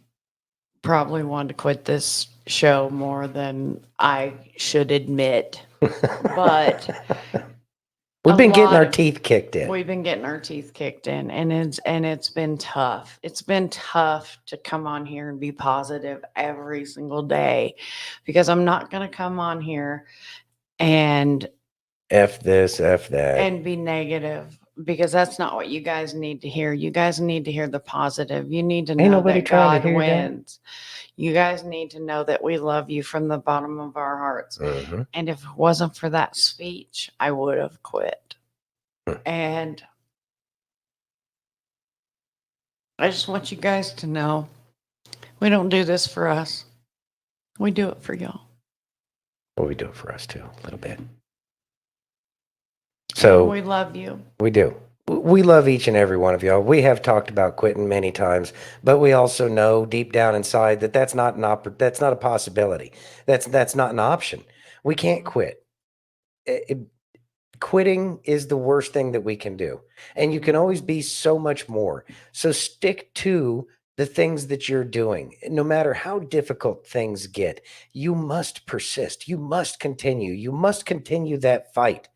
probably wanted to quit this show more than I should admit. But We've been getting lot our of- teeth kicked in. We've been getting our teeth kicked in, and it's been tough. It's been tough to come on here and be positive every single day, because I'm not going to come on here and F this, F that. and be negative, because that's not what you guys need to hear. You guys need to hear the positive. You need to Ain't know nobody that trying God to hear that. wins. You guys need to know that we love you from the bottom of our hearts. Mhm. And if it wasn't for that speech, I would have quit. And I just want you guys to know we don't do this for us. We do it for y'all. Well, we do it for us too, a little bit. So We love you. we do. We love each and every one of y'all. We have talked about quitting many times, but we also know deep down inside that that's not that's not a possibility. That's not an option. We can't quit. Quitting is the worst thing that we can do, and you can always be so much more. So stick to the things that you're doing. No matter how difficult things get, you must persist. You must continue. You must continue that fight.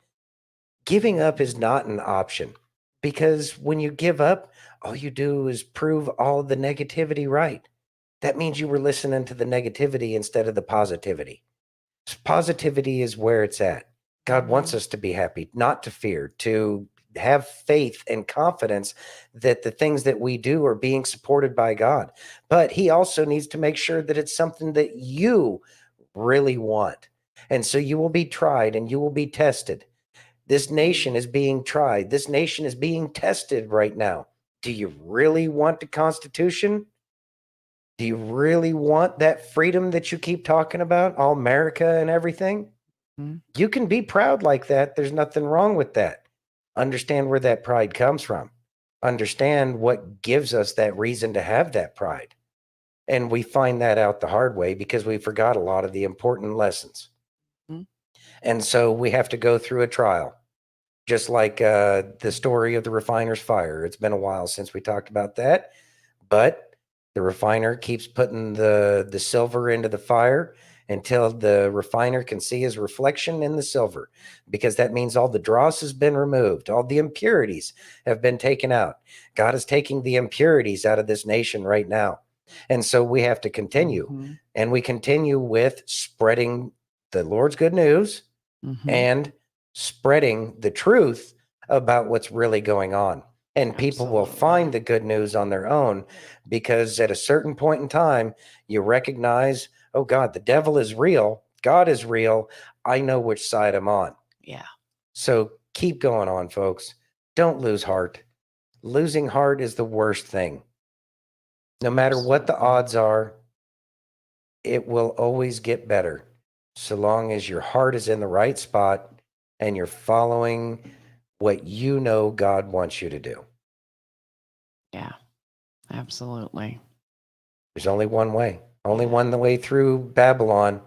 Giving up is not an option, because when you give up, all you do is prove all the negativity right. That means you were listening to the negativity instead of the positivity. Positivity is where it's at. God wants us to be happy, not to fear, to have faith and confidence that the things that we do are being supported by God. But he also needs to make sure that it's something that you really want. And so you will be tried and you will be tested. This nation is being tried. This nation is being tested right now. Do you really want the Constitution? Do you really want that freedom that you keep talking about, all America and everything? You can be proud like that. There's nothing wrong with that. Understand where that pride comes from. Understand what gives us that reason to have that pride. And we find that out the hard way because we forgot a lot of the important lessons. And so we have to go through a trial, just like the story of the refiner's fire. It's been a while since we talked about that, but the refiner keeps putting the silver into the fire until the refiner can see his reflection in the silver, because that means all the dross has been removed. All the impurities have been taken out. God is taking the impurities out of this nation right now. And so we have to continue, and we continue with spreading the Lord's good news and spreading the truth about what's really going on. And people will find the good news on their own, because at a certain point in time, you recognize, oh God, the devil is real. God is real. I know which side I'm on. Yeah. So keep going on, folks. Don't lose heart. Losing heart is the worst thing. No matter what the odds are, it will always get better, so long as your heart is in the right spot and you're following what you know God wants you to do. Yeah, absolutely. There's only one way. Only one way through Babylon.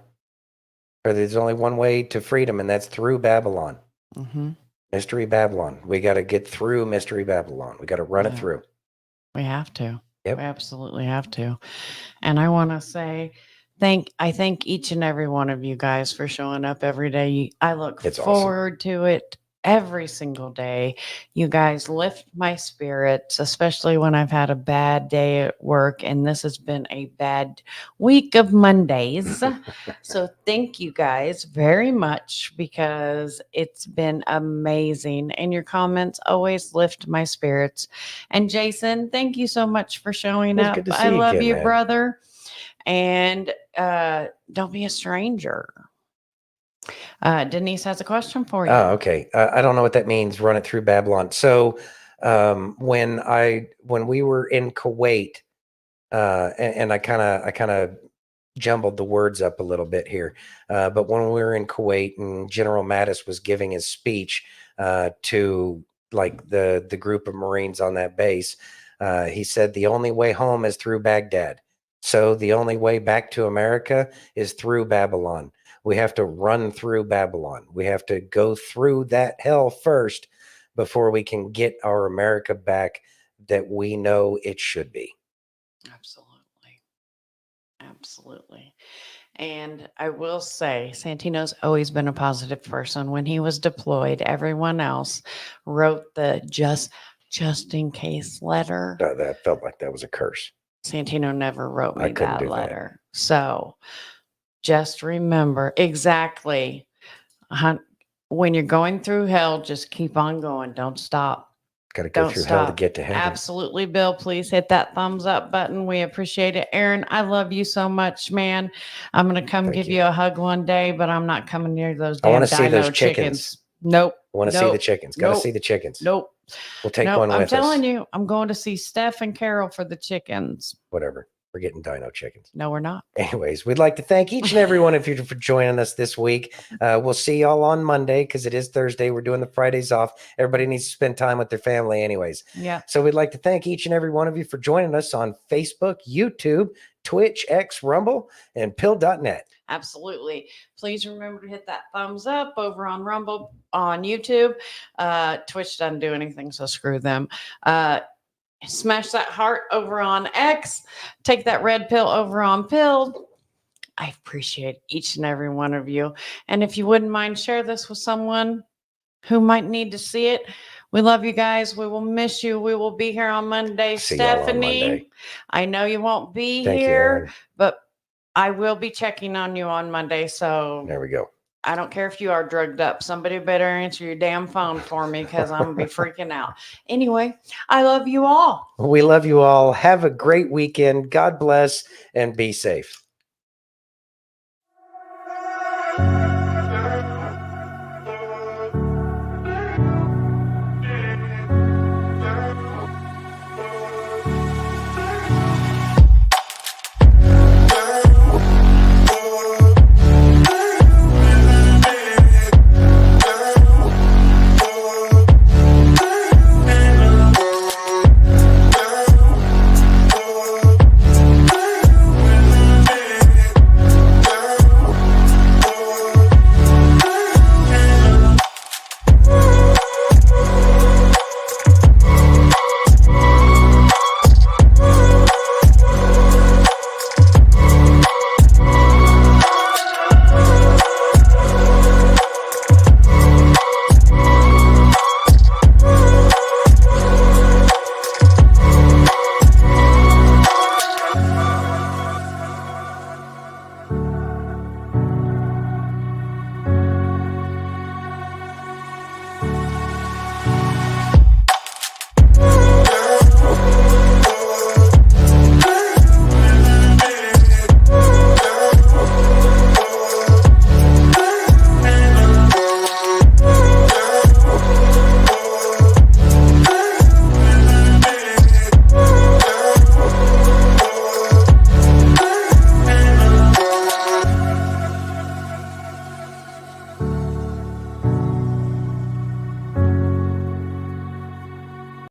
Or there's only one way to freedom, and that's through Babylon. Mystery Babylon. We got to get through Mystery Babylon. We got to run it through. We have to. Yep. We absolutely have to. And I want to say I thank each and every one of you guys for showing up every day. I look It's awesome. forward to it every single day. You guys lift my spirits, especially when I've had a bad day at work, and this has been a bad week of Mondays. So thank you guys very much, because it's been amazing, and your comments always lift my spirits. And Jason, thank you so much for showing It was up. good to I see you love again, you, man. brother. And don't be a stranger. Denise has a question for you. Oh, okay. I don't know what that means. Run it through Babylon. So when we were in Kuwait, and I kind of jumbled the words up a little bit here, but when we were in Kuwait and General Mattis was giving his speech to like the group of Marines on that base, he said the only way home is through Baghdad. So the only way back to America is through Babylon. We have to run through Babylon. We have to go through that hell first before we can get our America back that we know it should be. Absolutely. Absolutely. And I will say, Santino's always been a positive person. When he was deployed, everyone else wrote the just in case letter. That felt like that was a curse. Santino never wrote I me couldn't that do that. letter. So just remember exactly when you're going through hell, just keep on going. Don't stop. Got to go Don't through hell to stop. get to heaven. Absolutely, Bill. Please hit that thumbs up button. We appreciate it. Aaron, I love you so much, man. I'm going to come give you a hug one day, but I'm not coming near those I damn want to see those dino chickens. Nope. I want to see the chickens. Got to see the chickens. Nope. We'll take Nope. one with I'm us. telling you, I'm going to see Steph and Carol for the chickens. Whatever. We're getting dino chickens. No, we're not. Anyways, we'd like to thank each and every one of you for joining us this week. We'll see y'all on Monday because it is Thursday. We're doing the Fridays off. Everybody needs to spend time with their family anyways. Yeah. So we'd like to thank each and every one of you for joining us on Facebook, YouTube, Twitch, X, Rumble, and pill.net. Absolutely. Please remember to hit that thumbs up over on Rumble, on YouTube. Twitch doesn't do anything, so screw them. Smash that heart over on X. Take that red pill over on Pill. I appreciate each and every one of you. And if you wouldn't mind, share this with someone who might need to see it. We love you guys. We will miss you. We will be here on Monday. See y'all on Stephanie, Monday. I know you won't be Thank you, here, Aaron. but I will be checking on you on Monday. So There we go. I don't care if you are drugged up. Somebody better answer your damn phone for me because I'm going to be freaking out. Anyway, I love you all. We love you all. Have a great weekend. God bless and be safe.